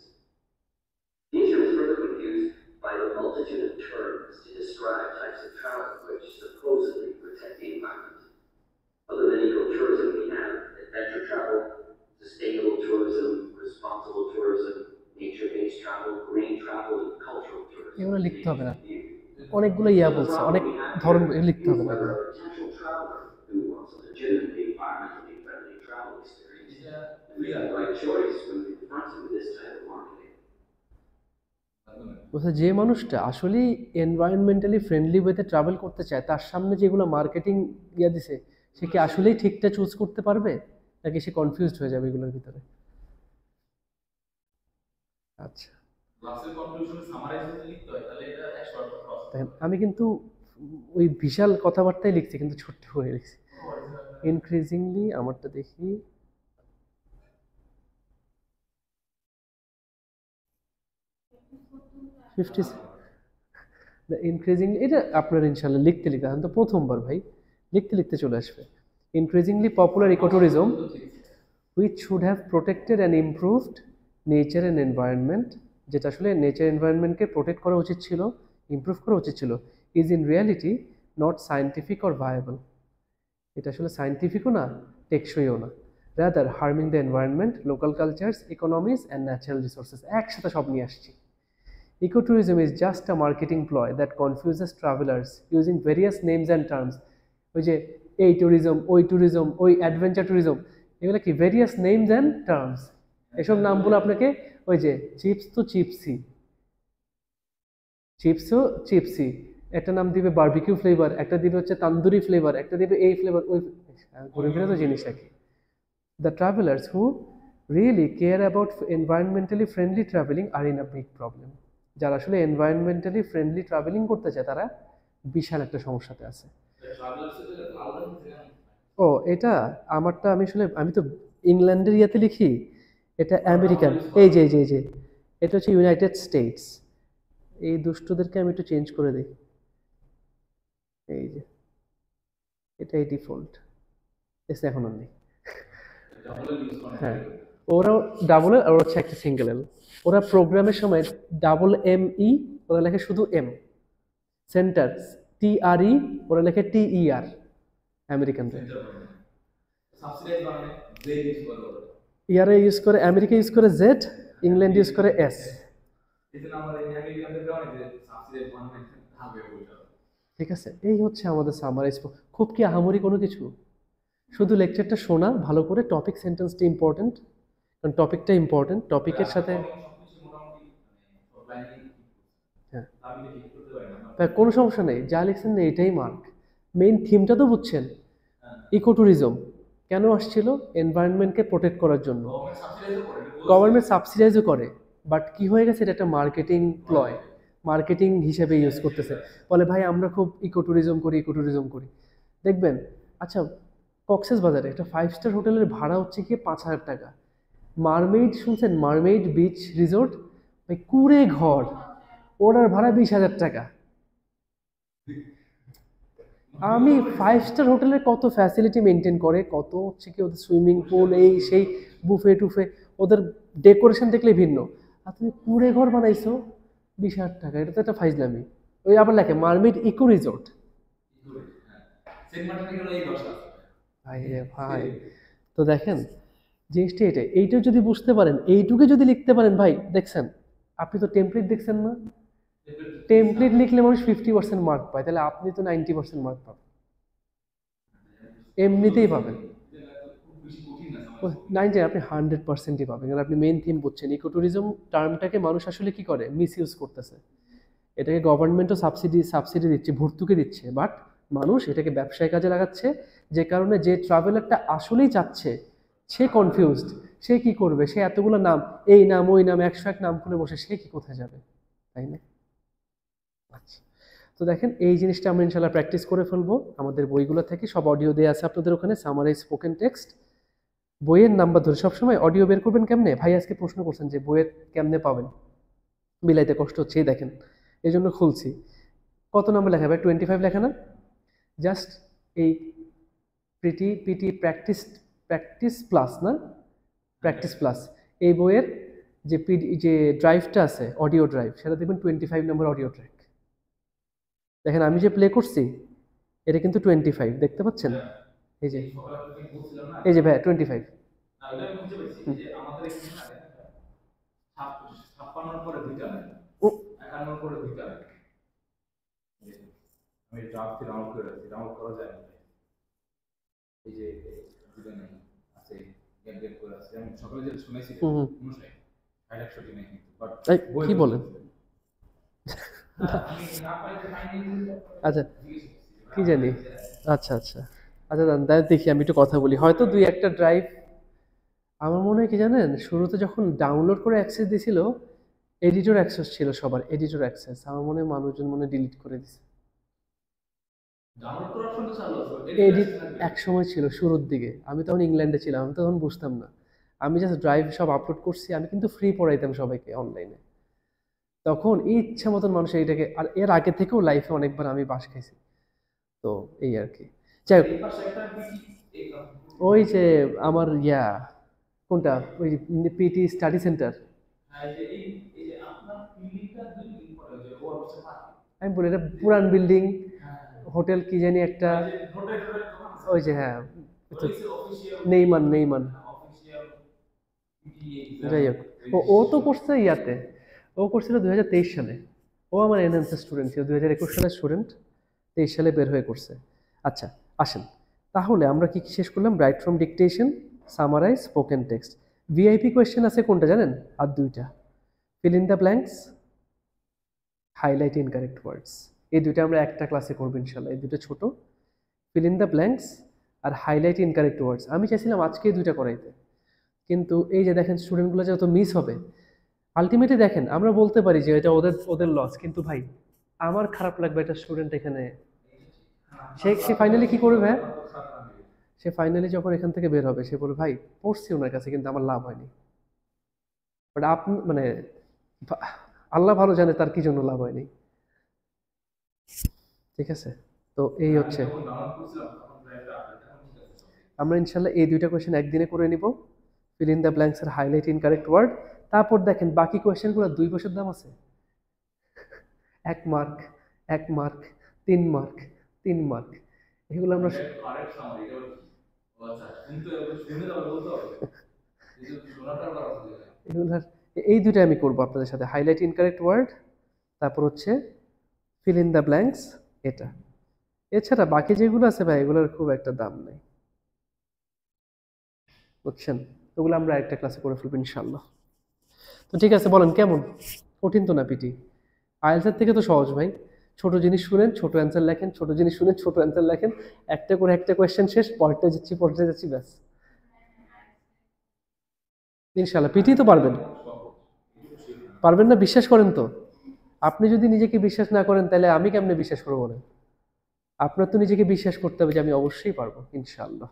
The issue is further confused by the multitude of terms to describe types of travel which supposedly protect the environment. Other than ecotourism, we have adventure travel, sustainable tourism, responsible tourism, nature-based travel, green travel, and cultural tourism. এগুলো লিখতে হবে না, অনেকগুলো বলছে, অনেক ধরন লিখতে হবে না এগুলো। Potential traveler who wants a legitimately environmentally friendly travel experience and make the right choice when confronted with this type of marketing. বলছে যে মানুষটা আসলেই এনভায়রনমেন্টালি ফ্রেন্ডলি ওয়েতে ট্রাভেল করতে চায়, তার সামনে যেগুলো মার্কেটিং দিছে, সে কি আসলেই ঠিকটা চুজ করতে পারবে, নাকি সে কনফিউজড হয়ে যাবে এগুলোর ভিতরে? আচ্ছা, ক্লাসের কনক্লুশনে সামারাইজ যদি লিখতে হয় তাহলে এটা এক শর্ট প্রসেস। দেখেন আমি কিন্তু ওই বিশাল কথাবার্তাই লিখছি, কিন্তু ছোট্ট করে লিখছি। ইনক্রিজিংলি আমারটা দেখি, ইনক্রিজিংলি এটা আপনার ইনশাল্লাহ লিখতে লিখতে, এখন তো প্রথমবার ভাই, লিখতে লিখতে চলে আসবে। Increasingly popular ecotourism which should have protected and improved nature and environment, যেটা আসলে নেচার এনভায়রনমেন্টকে প্রোটেক্ট করা উচিত ছিল, ইমপ্রুভ করা উচিত ছিল, is in reality not scientific or viable. এটা আসলে সায়েন্টিফিকও না, টেকসইও না, rather harming the environment, local cultures, economies and natural resources, একসাথে সব নিয়ে আসছি। Ecotourism is just a marketing ploy that confuses travelers using various names and terms. ওই যে এই ট্যুরিজম, ওই অ্যাডভেঞ্চার ট্যুরিজম, এগুলো কি ভেরিয়াস নেমস অ্যান্ড টার্মস। এসব নামগুলো আপনাকে ওই যে চিপস তো চিপসি, একটা নাম দিবে বারবিকিউ ফ্লেভার, একটা দিবে হচ্ছে তান্দুরি ফ্লেভার, একটা দিবে এই ফ্লেভার, ওই ঘুরে ফিরে তো জিনিস একই। The travelers who really care about environmentally friendly traveling are in a big problem. যারা আসলে এনভায়রনমেন্টালি ফ্রেন্ডলি ট্রাভেলিং করতে চায় তারা বিশাল একটা সমস্যাতে আছে। ও এটা আমারটা আমি তো ইংল্যান্ডের ইয়াতে লিখি, এটা আমেরিকান, এই যে এটা হচ্ছে ইউনাইটেড স্টেটস। এই দুষ্টদেরকে আমি একটু চেঞ্জ করে দিই, এই যে এটাই ডিফল্ট, এসে এখন নেই। হ্যাঁ, ওরাও ডাবল এল আর হচ্ছে একটা সিঙ্গেল এল। ওরা প্রোগ্রামের সময় ME ওরা লেখে শুধু M, সেন্টার TRE ওরা লেখে TER, আমেরিকানরা। ইয়ারে ইউজ করে, আমেরিকা ইউজ করে Z, ইংল্যান্ড ইউজ করে S। ঠিক আছে, এই হচ্ছে আমাদের সামারাইজ। খুব কি আহামরি কোনো কিছু, শুধু লেকচারটা শোনা ভালো করে, টপিক সেন্টেন্সটা ইম্পর্টেন্ট, কারণ টপিকটা ইম্পর্টেন্ট, টপিকের সাথে হ্যাঁ কোনো সমস্যা নেই, যা লিখছেন না এটাই মার্ক। মেইন থিমটা তো বুঝছেন, ইকোট্যুরিজম কেন আসছিল, এনভায়রনমেন্টকে প্রোটেক্ট করার জন্য। গভর্নমেন্ট সাবসিডাইজও করে, বাট কি হয়ে গেছে, এটা একটা মার্কেটিং প্লয়, মার্কেটিং হিসেবে ইউজ করতেছে। বলে ভাই আমরা খুব ইকোট্যুরিজম করি। দেখবেন আচ্ছা, কক্সেস বাজারে একটা 5 স্টার হোটেলের ভাড়া হচ্ছে কি 5,000 টাকা। মারমেইড শুনছেন, মারমেইড বিচ রিসোর্ট, ভাই কুড়ে ঘর, ওটার ভাড়া 20,000 টাকা। আমি 5 স্টার হোটেলের কত ফ্যাসিলিটি মেনটেন করে, কত হচ্ছে কি ওদের সুইমিং পুল, এই সেই বুফে টুফে, ওদের ডেকোরেশন দেখলে ভিন্ন, আর তুমি কুড়ে ঘর বানাইছো 20,000 টাকা, এটা তো একটা ফাইজলামি। ওই আবার লেখে মারমেইড ইকো রিসোর্ট। ভাই তো দেখেন জিনিসটা এটাই, এইটাও যদি বুঝতে পারেন, এইটুকু যদি লিখতে পারেন, ভাই দেখছেন আপনি তো টেমপ্লেট দেখছেন না, টেমপ্লেট লিখলে মানুষ 50% মার্ক পায়, তাহলে আপনি তো 90% মার্ক পাবেন, এমনিতেই পাবেন। 90 আপনি 100%ই পাবেন, কারণ আপনি মেইন থিম বুঝছেন। ইকোট্যুরিজম টার্মটাকে মানুষ আসলে কি করে, মিস ইউজ করতেছে। এটাকে গভর্নমেন্টও সাবসিডি দিচ্ছে, ভর্তুকি দিচ্ছে, বাট মানুষ এটাকে ব্যবসায় কাজে লাগাচ্ছে, যে কারণে যে ট্রাভেলারটা আসলেই চাচ্ছে সে কনফিউজড, সে কি করবে, সে এতগুলো নাম, এই নাম ওই নাম 101 নাম খুলে বসে, সে কি কোথায় যাবে, তাই না? আচ্ছা, তো তো দেখেন এই জিনিসটা আমরা ইনশাল্লাহ প্র্যাকটিস করে ফেলবো আমাদের বইগুলো থেকে, সব অডিও দেওয়া আছে আপনাদের ওখানে, সামারাইজ স্পোকেন টেক্সট। বইয়ের নাম্বার ধরে সবসময় অডিও বের করবেন কেমনে, ভাই আজকে প্রশ্ন করছেন যে বইয়ের কেমনে পাবেন, মিলাইতে কষ্ট হচ্ছে, এই দেখেন এই জন্য খুলছি। কত নাম্বার লেখা ভাই? 25 লেখা না? জাস্ট এই পিটি প্র্যাকটিস প্লাস না, প্র্যাকটিস প্লাস, এই বইয়ের যে ড্রাইভটা আছে অডিও ড্রাইভ, সেটা দেখবেন 25 নম্বর অডিও ট্র্যাক। দেখেন আমি যে প্লে করছি এটা কিন্তু 25, দেখতে পাচ্ছেন? এই যে এই যে ভাই 25। আমি ড্রাফট ডাউনলোড করে রাখছি, ডাউনলোড করা যায় না। এই যে আছে গেট করে আছে, আমি সকালে যে শুনেছি 59 61 নেই কিন্তু, বাট কি বলেন? আচ্ছা কি জানি, আচ্ছা আচ্ছা আচ্ছা দেখি আমি একটু কথা বলি, হয়তো দুই একটা ড্রাইভ। আমার মনে হয় কি জানেন, শুরুতে যখন ডাউনলোড করে অ্যাক্সেস দিয়েছিল এডিটর অ্যাক্সেস ছিল সবার, এডিটর অ্যাক্সেস, আমার মনে হয় মানুষজন ডিলিট করে দিছে। ডাউনলোড করার অপশন তো চালু আছে, এডিট এক সময় ছিল শুরুর দিকে, আমি তখন ইংল্যান্ডে ছিলাম, আমি তখন বুঝতাম না, আমি জাস্ট ড্রাইভ সব আপলোড করছি, আমি কিন্তু ফ্রি পড়াইতাম সবাইকে অনলাইনে, তখন ইচ্ছা মতন মানুষ এইটাকে, আর এর আগে থেকেও লাইফে অনেকবার আমি বাস খাইছি, তো এই আর কি। যাই হোক, ওই যে আমার কোনটা, ওই পিটি স্টাডি সেন্টার, আমি বলি এটা পুরান বিল্ডিং, হোটেল কি জানি একটা, ওই যে হ্যাঁ নেইমান, যাই হোক, ও তো করছে ইয়াতে, ও করছিল 2023 সালে, ও আমার এনএনসি স্টুডেন্ট ছিল, 2021 সালের স্টুডেন্ট, 23 সালে বের হয়ে করছে। আচ্ছা আসেন তাহলে আমরা কি শেষ করলাম, write from dictation, summarize, spoken text. VIP question আছে কোনটা জানেন? আর দুইটা, fill in the blanks, highlight incorrect words, এই দুইটা আমরা একটা ক্লাসে করবো ইনশাল্লাহ, এই দুটো ছোট, ফিল ইন দ্য ব্ল্যাঙ্কস আর হাইলাইট ইনকারেক্ট ওয়ার্ডস। আমি চাইছিলাম আজকে এই দুইটা করাইতে, কিন্তু এই যে দেখেন স্টুডেন্টগুলো যত মিস হবে, আলটিমেটলি দেখেন আমরা বলতে পারি যে এটা ওদের লস, কিন্তু ভাই আমার খারাপ লাগবে একটা স্টুডেন্ট এখানে, সে ফাইনালি কি করবে ভাই, সে ফাইনালি যখন এখান থেকে বের হবে সে বলবে ভাই পড়ছি ওনার কাছে কিন্তু আমার লাভ হয়নি, বাট আপনি আল্লাহ ভালো জানে তার কি জন্য লাভ হয়নি, ঠিক আছে? তো এই হচ্ছে, আমরা ইনশাল্লাহ এই দুইটা কোয়েশ্চেন একদিনে করে নিব, ফিল ইন দ্য ব্ল্যাঙ্কস আর হাইলাইট ইনকারেক্ট ওয়ার্ড। তারপর দেখেন বাকি কোয়েশ্চেনগুলো 2 বছর দাম আছে, 1 মার্ক 1 মার্ক 3 মার্ক 3 মার্ক, এগুলো আমরা এগুলার এই দুটো আমি করবো আপনাদের সাথে, হাইলাইট ইনকারেক্ট ওয়ার্ড, তারপর হচ্ছে ফিল ইন দ্য ব্ল্যাঙ্কস এটা। এছাড়া বাকি যেগুলো আছে ভাই এগুলোর খুব একটা দাম নেই, বুঝছেন? ওগুলো আমরা একটা ক্লাসে করে ফেলবো ইনশাল্লাহ। তো ঠিক আছে, বলেন কেমন, কঠিন তো না পিটি? আইএলটিএস থেকে তো সহজ ভাই, ছোট জিনিস শুনেন ছোট অ্যান্সার লেখেন, ছোট জিনিস শুনেন ছোট অ্যান্সার লেখেন, একটা করে একটা কোয়েশ্চেন শেষ, পড়তে যাচ্ছি ব্যাস, ইনশাল্লাহ পিটি তো পারবেন। পারবেন না বিশ্বাস করেন তো, আপনি যদি নিজেকে বিশ্বাস না করেন তাহলে আমি কেমনে বিশ্বাস করবো বলেন? আপনার তো নিজেকে বিশ্বাস করতে হবে যে আমি অবশ্যই পারবো ইনশাআল্লাহ।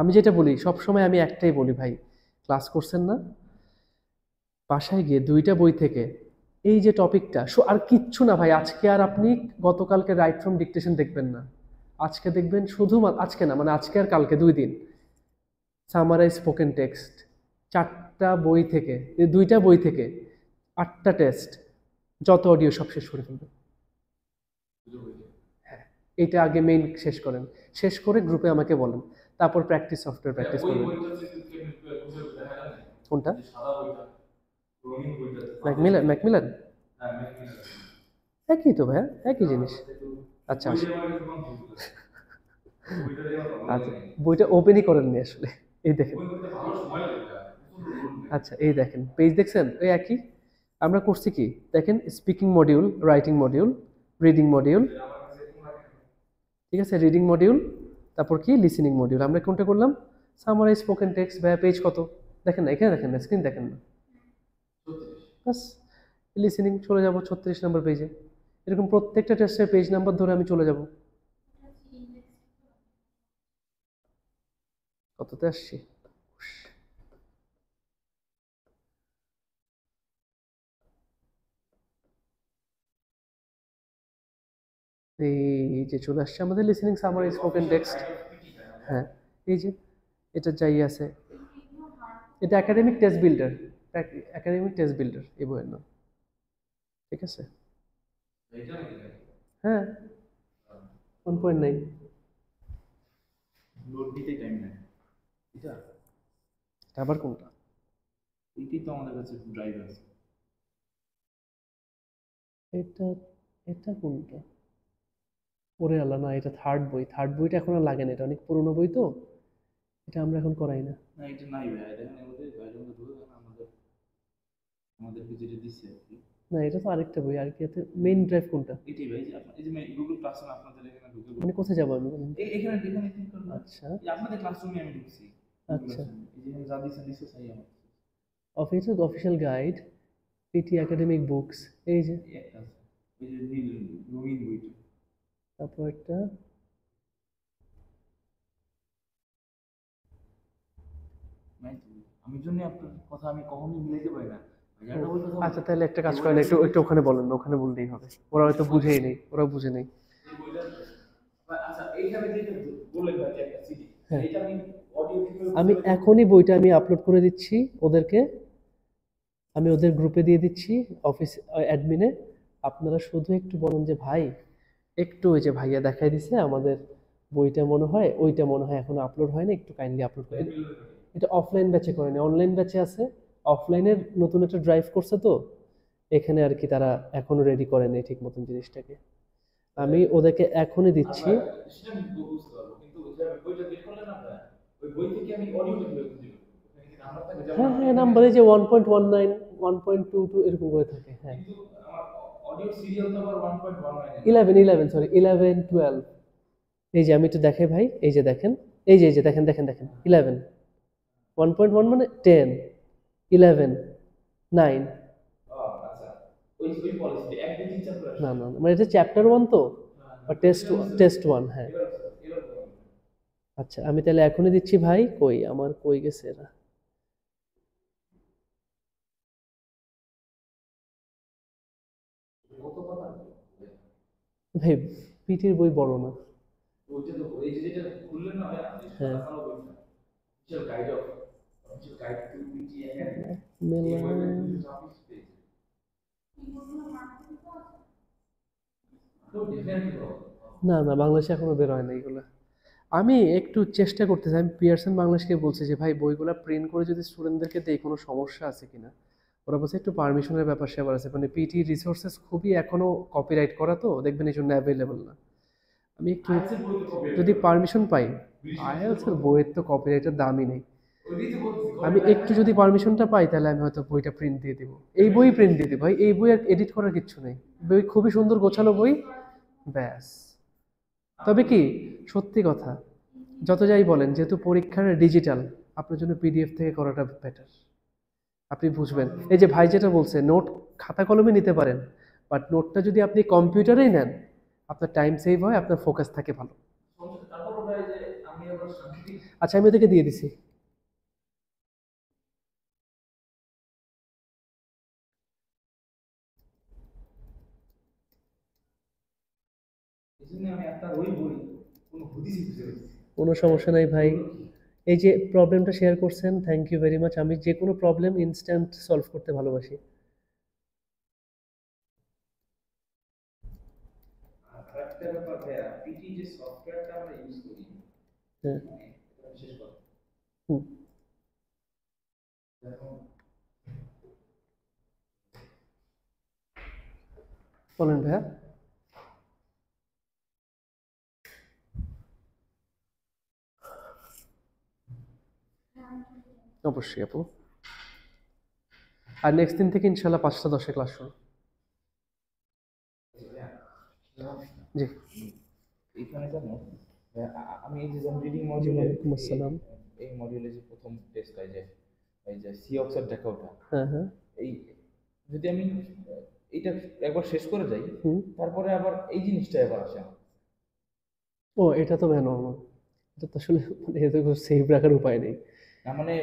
আমি যেটা বলি সবসময়, আমি একটাই বলি ভাই, ক্লাস করছেন না, বাসায় গিয়ে 2টা বই থেকে এই যে টপিকটা, আর কিচ্ছু না ভাই, আজকে আর আপনি গতকালকে রাইট ফ্রম ডিকটেশন দেখবেন না, আজকে দেখবেন শুধুমাত্র, আজকে না মানে আজকে আর কালকে 2 দিন সামারাইজ স্পোকেন টেক্সট, 4টা বই থেকে, 2টা বই থেকে 8টা টেস্ট, যত অডিও সব শেষ করে ফেলবেন। হ্যাঁ, এইটা আগে মেইন শেষ করেন, শেষ করে গ্রুপে আমাকে বলেন, তারপর প্র্যাকটিস সফটওয়্যার প্র্যাকটিস করবেন। কোনটা? ম্যাকমিলান, একই তো ভাইয়া, একই জিনিস। আচ্ছা আচ্ছা, বইটা ওপেনই করেননি আসলে, এই দেখেন, আচ্ছা এই দেখেন পেজ দেখছেন, ওই একই আমরা করছি কি দেখেন, speaking module, writing module, reading module, ঠিক আছে, রিডিং মডিউল, তারপর কি লিসেনিং মডিউল, আমরা কোনটা করলাম? Summarise spoken text. ভাইয়া পেজ কত দেখেন না, এখানে দেখেন না, স্ক্রিন দেখেন না, বাস লিসেনিং চলে যাব 36 নম্বর পেজে। এরকম প্রত্যেকটা টেস্টের পেজ নাম্বার ধরে আমি চলে যাব। কততে আসছি? এই যে চলে আসছে আমাদের লিসেনিং সামারি স্পোকেন টেক্সট। হ্যাঁ, এই যে এটা যাই আছে, এটা academic test builder, academic test builder এই বইয়ের নাম। ঠিক আছে, এটা নাকি হ্যাঁ 1.9। লোড দিতে টাইম নেয় এটা আবার কোনটা? এইটাই তো আমাদের কাছে ড্রাইভ আছে। এটা এটা কোনটা? ওরে আল্লাহ, না এটা থার্ড বই। থার্ড বইটা এখন আর লাগে না, এটা অনেক পুরোনো বই তো, এটা আমরা এখন করাই না। না এটা নাই ভাই, দেখেন আমাদের বাইরে মধ্যে ঢুকে গেল আমাদেরকে যেটা দিচ্ছে আর কি। না এটা তো আরেকটা বই, আর কি এতে মেইন ড্রাইভ কোনটা? এটাই ভাই, যে এই যে গুগল ক্লাসরুম আপনাদের এখানে ঢুকে মানে কোথায় যাবো আমি? এখানে এখানে ক্লিক করুন। আচ্ছা এই আপনাদের ক্লাসরুমে আমি ঢুকছি। আচ্ছা, এই যে যা দিছে তাই আমার official guide, PT academic books, এই যে এই একটা আছে, এই যে নীল রঙিন বইটা। তারপর একটা নাই তো, আমি জন্য আপনার কথা আমি কখনোই মিলাইতে পারি না। ভাইয়াটা বলতে হবে, আচ্ছা তাহলে একটা কাজ করেন, একটু একটু ওখানে বলেন, ওখানে বললেই হবে। ওরা হয়তো বুঝেই নেই, ওরা বুঝে নেই। এই বইটা আচ্ছা এইখানে যেটা বললেন ভাই যে একটা সিডি, হ্যাঁ। এটা আমি অডিও আমি এখনই বইটা আমি আপলোড করে দিচ্ছি ওদেরকে, আমি ওদের গ্রুপে দিয়ে দিচ্ছি অফিস অ্যাডমিনে। আপনারা শুধু একটু বলেন যে ভাই একটু ওই যে ভাইয়া দেখাই দিছে আমাদের বইটা মনে হয়, ওইটা মনে হয় এখনো আপলোড হয়নি, একটু কাইন্ডলি আপলোড করে। এটা অফলাইন ব্যাচে করেনি, অনলাইন ব্যাচে আছে। অফলাইনের নতুন একটা ড্রাইভ করছে তো, এখানে আর কি তারা এখনো রেডি করেনি ঠিক মতন জিনিসটাকে। আমি ওদেরকে এখনই দিচ্ছি। সেটা আমি বুঝতে পারবো, কিন্তু ওই যে বইটা বের করলেন না ভাই, ওই বই থেকে আমি অডিওটা কিভাবে খুঁজে বের করব? ওখানে কি নাম্বার থাকে? যেমন হ্যাঁ হ্যাঁ, নাম্বারে যে 1.19 1.22 এরকম করে থাকে। হ্যাঁ, কিন্তু আমার অডিও সিরিয়াল তো আবার 1.19 11 সরি 11 12। এই যে আমি একটু দেখাই ভাই, এই যে দেখেন, এই যে দেখেন দেখেন দেখেন 11 1.1 মানে 10 11 9। আচ্ছা, ওই পলিসিতে 1 2 3 4 করে না না না, মানে এটা চ্যাপ্টার 1 তো, বা টেস্ট 1। হ্যাঁ এবার আচ্ছা, আমি তাহলে এখনই দিচ্ছি ভাই। কই আমার, কই গেছে এরা? কত কথা ভাই পিটির বই বড় না। ওইটা তো এই যে যেটা খুললেন না ভাই, হ্যাঁ। সাদা কালো বইটা official guide to PT academy, এই মেলা বইটা 226 পেজ। তো ডিফারেন্ট না না, বাংলাদেশে এখনো বের হয় না এগুলো। আমি একটু চেষ্টা করতেছি, আমি পিয়ারসন বাংলাদেশকে বলছি যে ভাই বইগুলো প্রিন্ট করে যদি স্টুডেন্টদেরকে দেই কোনো সমস্যা আছে কিনা। ওরা বলছে একটু পারমিশনের ব্যাপার স্যাপার আছে, মানে পিটি রিসোর্সেস খুবই এখনো কপিরাইট করা তো, দেখবেন এই জন্য অ্যাভেলেবল না। আমি একটু আইএলটিএস বই তো কপি যদি পারমিশন পাই, আইএলটিএস বইয়ের তো কপিরাইটের দামই নেই। ওইটাই তো বলছি, আমি একটু যদি পারমিশনটা পাই তাহলে আমি হয়তো বইটা প্রিন্ট দিয়ে দিব, এই বই প্রিন্ট দিয়ে দিব ভাই। এই বই আর এডিট করার কিচ্ছু নেই, বই খুবই সুন্দর গোছানো বই, ব্যাস। তবে কি সত্যি কথা, যত যাই বলেন, যেহেতু পরীক্ষার ডিজিটাল, আপনার জন্য পিডিএফ থেকে করাটা বেটার। আপনি বুঝবেন, এই যে ভাই যেটা বলছে, নোট খাতা কলমে নিতে পারেন, বাট নোটটা যদি আপনি কম্পিউটারেই নেন, আপনার টাইম সেভ হয়, আপনার ফোকাস থাকে ভালো। তারপর ভাই যে আমি আবার সাংকেতিক আচ্ছা, আমি ওদেরকে দিয়ে দিছি। এজন্য আমি আপনার ওই বই কোনো হদিসই খুঁজে পাচ্ছি না। কোনো সমস্যা নাই ভাই। এই যে প্রবলেমটা শেয়ার করছেন, থ্যাংক ইউ ভেরি মাচ। আমি যে কোনো প্রবলেম ইনস্ট্যান্ট সলভ করতে ভালোবাসি। আর আরেকটা ব্যাপার ভাইয়া, পিটি যে সফটওয়্যারটা আমরা ইউজ করি, হ্যাঁ এটা বিশেষ কথা। হুম, এখন বলেন ভাইয়া। অবশ্যই আপু। আর নেক্সট দিন থেকে ইনশাল্লাহ 5টা 10-এ ক্লাস শুরু। জি এখানে জানো আমি এই যে রিডিং জি, মডিউলে, ওয়ালাইকুম আসসালাম। এই মডিউলে যে প্রথম টেস্ট হয় যে এই যে সি অক্সার দেখা ওঠা, হ্যাঁ হ্যাঁ, এই যদি আমি এটা একবার শেষ করে যাই, হুম। তারপরে আবার এই জিনিসটা এবার আসে আমার। ও এটা তো ভাই নর্মাল, এটা তো আসলে মানে এতে কোনো সেভ রাখার উপায় নেই। না মানে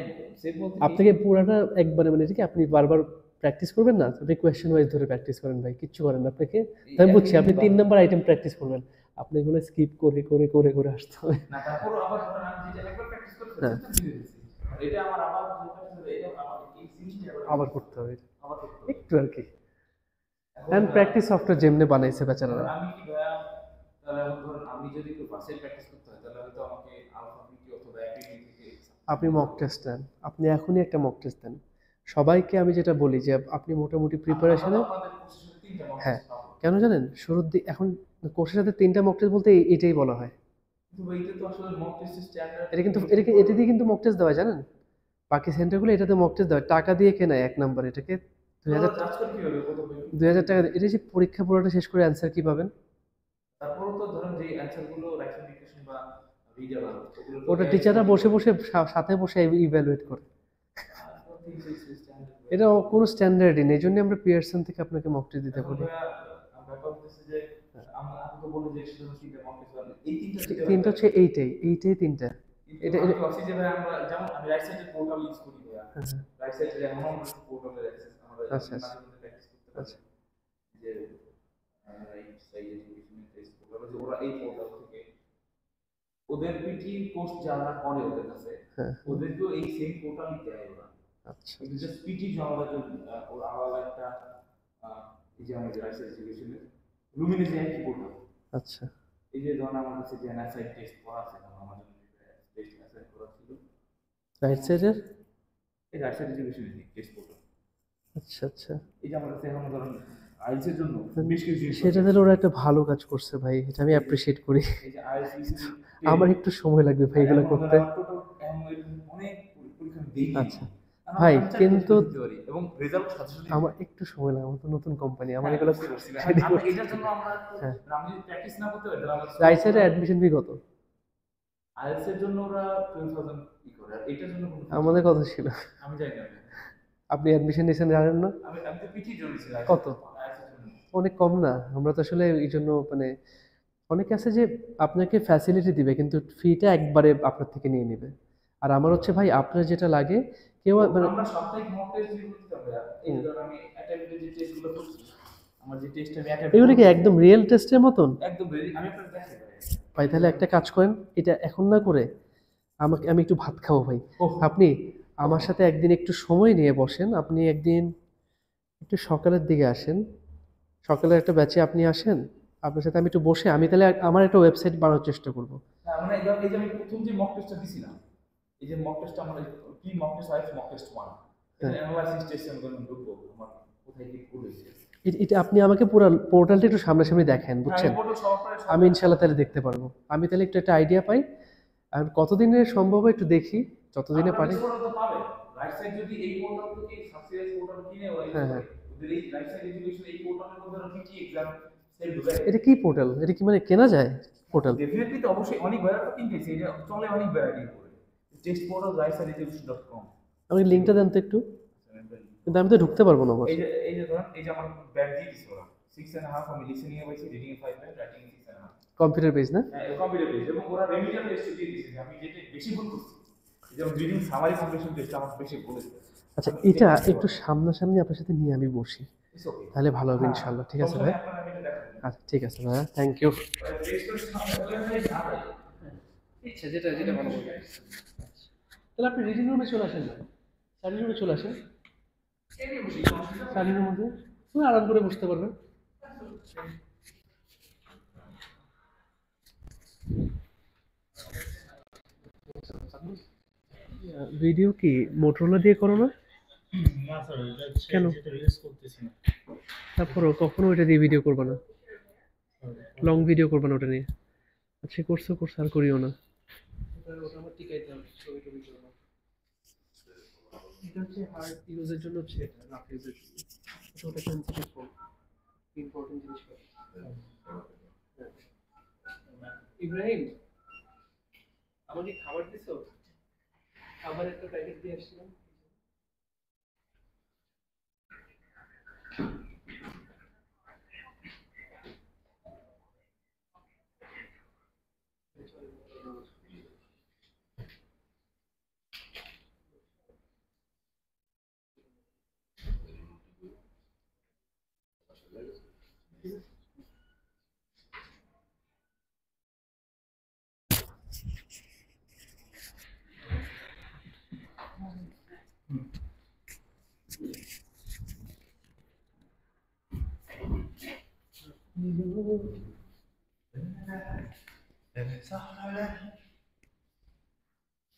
সেভ বলতে কি, আপনাকে পুরাটা একবারে মানে এটা কি আপনি বারবার প্র্যাকটিস করবেন না, আপনি কোয়েশ্চেন ওয়াইজ ধরে প্র্যাকটিস করেন ভাই, কিচ্ছু করেন না আপনাকে। তো আমি বুঝছি আপনি 3 নম্বর আইটেম প্র্যাকটিস করবেন, আপনি এগুলো স্কিপ করে করে করে করে আসতে হবে। না তারপরও আবার ধরেন আমি যেটা একবার প্র্যাকটিস করে হ্যাঁ, ফেলছি তো দিয়ে দিচ্ছি, এটা আমার আবার এটা আমার এই জিনিসটা আবার করতে হবে আবার করতে হবে। একটু আর কি। এন্ড প্র্যাকটিস সফটওয়্যার যেমনে বানাইছে বেচারারা। আমি কি ভাইয়া, তাহলে এখন ধরুন আমি যদি একটু ভার্সেল প্র্যাকটিস করতে হয় তাহলে হয়তো আমাকে আলফা বিটি অথবা অ্যাপিটি থেকে আপনি মক টেস্ট দেন, আপনি এখনই একটা মক টেস্ট দেন। সবাইকে আমি যেটা বলি যে আপনি মোটামুটি প্রিপারেশনে, আমাদের কোর্সের সাথে 3টা মক হ্যাঁ টেস্ট পাবো। কেন জানেন শুরুর দিকে এখন কোর্সের সাথে 3টা মক টেস্ট বলতে এটাই বলা হয়। কিন্তু ভাই এটা তো আসলে মক টেস্টের স্ট্যান্ডার্ড। এটা দিয়ে কিন্তু মক টেস্ট দেওয়া হয় জানেন, বাকি সেন্টারগুলো এটাতে মক টেস্ট দেওয়া হয়, টাকা দিয়ে কেনায় 1 নম্বর এটাকে 2000 জাজ করে কি হবে কত বই? 2000 টাকা দিয়ে। এটা যে পরীক্ষা পুরোটা শেষ করে অ্যান্সার কি পাবেন? তারপরেও তো ধরেন যে অ্যানসার গুলো রাইটিং ডিকশন বা রিডার ওগুলো তো ওটা টিচাররা বসে বসে সাথে বসে ইভ্যালুয়েট করে। এটা কোনো স্ট্যান্ডার্ডই নেই, এই জন্য আমরা পিয়ারসন থেকে আপনাকে মক টেস্ট দিতে বলি। ব্যাপার হচ্ছে যে আমি তো বলি যে শুধু 3টা মক টেস্ট হবে, এই 3টা তিনটা হচ্ছে এইটাই 3টা। এটা আমি ভাবছি যে ভাই আমরা যেমন আমি রাইট সাইডের পোর্টাল ইউজ করি ভাইয়া, হ্যাঁ, হ্যাঁ, রাইট সাইডে যেমন আমরা পোর্টালের অ্যাক্সেস আমরা আচ্ছা, আচ্ছা। মাঝে মধ্যে প্র্যাকটিস করতে পারি আচ্ছা। যে রাইট সাইডে এডুকেশন টেস্ট করবে যে ওরা এই পোর্টাল থেকে ওদের পিটি কোর্স যারা করে ওদের কাছে হ্যাঁ, ওদেরকেও এই সেম পোর্টালই দেয় ওরা, আচ্ছা কিন্তু জাস্ট পিটি আমাদেরকে ওর আলাদা একটা এই যে আমাদের রাইট সাইড এডুকেশনের লুমিনে যে একই পোর্টাল। আচ্ছা। এই যে ধরুন আমার কাছে যে এনআইসাইড টেস্ট করা আছে আমার জন্য টেস্ট অ্যাসাইন করা ছিল, রাইট সাইডের, এই right side education test portal. আচ্ছা আচ্ছা। এই যে আমার কাছে এখন ধরুন আইএলটিএস এর জন্য বেশ কিছু জিনিস সেটা দিলে ওরা একটা ভালো কাজ করছে ভাই, এটা আমি অ্যাপ্রিসিয়েট করি। এই যে আইএলটিএস আমার একটু সময় লাগবে ভাই এগুলো করতে। অনেক পরীক্ষা দেই। আচ্ছা ভাই কিন্তু এবং রেজাল্ট সাথে সাথে আমার একটু সময় লাগে, আমার তো নতুন কোম্পানি, আমার হ্যাঁ, এগুলো বুঝতে পারছি। ready আমরা করতে- এটার জন্য আমরা হ্যাঁ। আমি যদি প্র্যাকটিস না করতে পারি তাহলে আমরা রাইট সাইডে অ্যাডমিশন ফি কত? আইএলটিএস এর জন্য ওরা 12000 ই করে, আর এটার জন্য কোনো আমাদের কত ছিল? আমি জানি না। আপনি অ্যাডমিশন নিয়েছেন জানেন না? আমি তো পিটি জন্য ছিল কত? IELTS এর জন্য। অনেক কম না? আমরা তো আসলে এই জন্য মানে অনেকে আছে যে আপনাকে ফ্যাসিলিটি দিবে কিন্তু ফিটা একবারে আপনার থেকে নিয়ে নেবে। আর আমার হচ্ছে ভাই আপনার যেটা লাগে কেউ মানে আমরা সাপ্তাহিক মক টেস্ট যেগুলো দিতাম ভাইয়া, এই যে ধরুন আমি অ্যাটেম্পটে যে টেস্টগুলো করছি, আমার যে টেস্ট আমি অ্যাটেম্প এগুলো কি একদম রিয়েল টেস্টের মতন? একদম ready, আমি আপনাকে দেখাই ভাই। ভাই তাহলে একটা কাজ করেন, এটা এখন না করে আমি একটু ভাত খাবো ভাই, ওহ। আপনি আমার সাথে একদিন একটু সময় নিয়ে বসেন, আপনি একদিন একটু সকালের দিকে আসেন, সকালের একটা ব্যাচে আপনি আসেন, আপনার সাথে আমি একটু বসে আমি তাহলে আমার একটা ওয়েবসাইট বানানোর চেষ্টা করব। হ্যাঁ, মানে এই যে আমি প্রথম যে মক টেস্টটা দিছিলাম, এই যে মক টেস্টটা আমার কি mock test IELTS mock test 1, এটা হ্যাঁ। অ্যানালাইসিস টেস্ট আমি যখন ঢুকবো আমার কোথায় কি ভুল হয়েছে। এটা আপনি আমাকে পুরো পোর্টালটা একটু সামনাসামনি দেখেন বুঝছেন, হ্যাঁ, রিপোর্টও সবার পরে আমি ইনশাল্লাহ তাহলে দেখতে পারবো, আমি তাহলে একটু একটা আইডিয়া পাই, আর কতদিনে সম্ভব হয় একটু দেখি, যতদিনে পারি। তো পাবে রাইট সাইড যদি এই পোর্টাল থেকে সাবসিডাইজ পোর্টাল কিনে ওরা হ্যাঁ, হ্যাঁ। ওদের এই রাইট সাইড এডুকেশন এই পোর্টালের মধ্যে ওরা পিটি এক্সাম সেল ঢুকায়। এটা কি পোর্টাল, এটা কি মানে কেনা যায় পোর্টাল? ডেফিনেটলি তো অবশ্যই অনেক ভ্যারাইটি কিনতেছে, এটা চলে অনেক ভ্যারাইটি করে টেস্ট পোর্টাল rightsideucation.com। আমাকে লিঙ্কটা দেন তো একটু, কিন্তু আমি তো ঢুকতে পারবো না আবার। এই যে ধরেন এই যে আমার ব্যাগ দিয়ে দিছে ওরা 6.5, আমি লিসেনিং এ পাইছি, reading a 5, writing A 6.5। Computer page না? হ্যাঁ, কম্পিউটার বেস এবং ওরা রেমিডিয়াল টেস্ট দিয়ে দিছে যে আমি যেটা বেশি ভুল করছি, যেমন রিডিং সামারি কম্প্রিহেনশন টেস্ট আমার বেশি ভুল হয়েছে। আচ্ছা এটা একটু সামনাসামনি আপনার সাথে নিয়ে আমি বসি, ইটস ওকে, তাহলে ভালো হবে ইনশাল্লাহ। ঠিক আছে ভাই, আপনারা এটা দেখেন। আচ্ছা ঠিক আছে ভাই, থ্যাংক ইউ। টেস্টের সামনে না ভাই, ইচ্ছা যেটা যেটা ভালো হবে। তাহলে আপনি রিডিং রুমে চলে আসেন না, স্টাডি রুমে চলে আসেন, এই বসি স্টাডি রুমের মধ্যে তুমি আরাম করে বসতে পারবেন। ভিডিও কি মোটরোলা দিয়ে করো না? না স্যার, এটা হচ্ছে কেন? যেটা রিলিজ করতেছি না। তারপরও কখনো ওইটা দিয়ে ভিডিও করবে না, লং ভিডিও করবে না ওটা নিয়ে। আচ্ছা করছো আর করিও না, ওটা আমার টিকাইতে হবে, ছবি টবি করবো না। এটা হচ্ছে হার্ড ইউজের জন্য, হচ্ছে এটা রাফ ইউজের জন্য, এটা ওটা সেন্সিটিভ ফোন, ইম্পর্টেন্ট জিনিস করে। ইব্রাহিম আমাকে খাবার দিছো? খাবার একটা প্যাকেট দিয়ে আসছিলাম।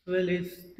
Well, it's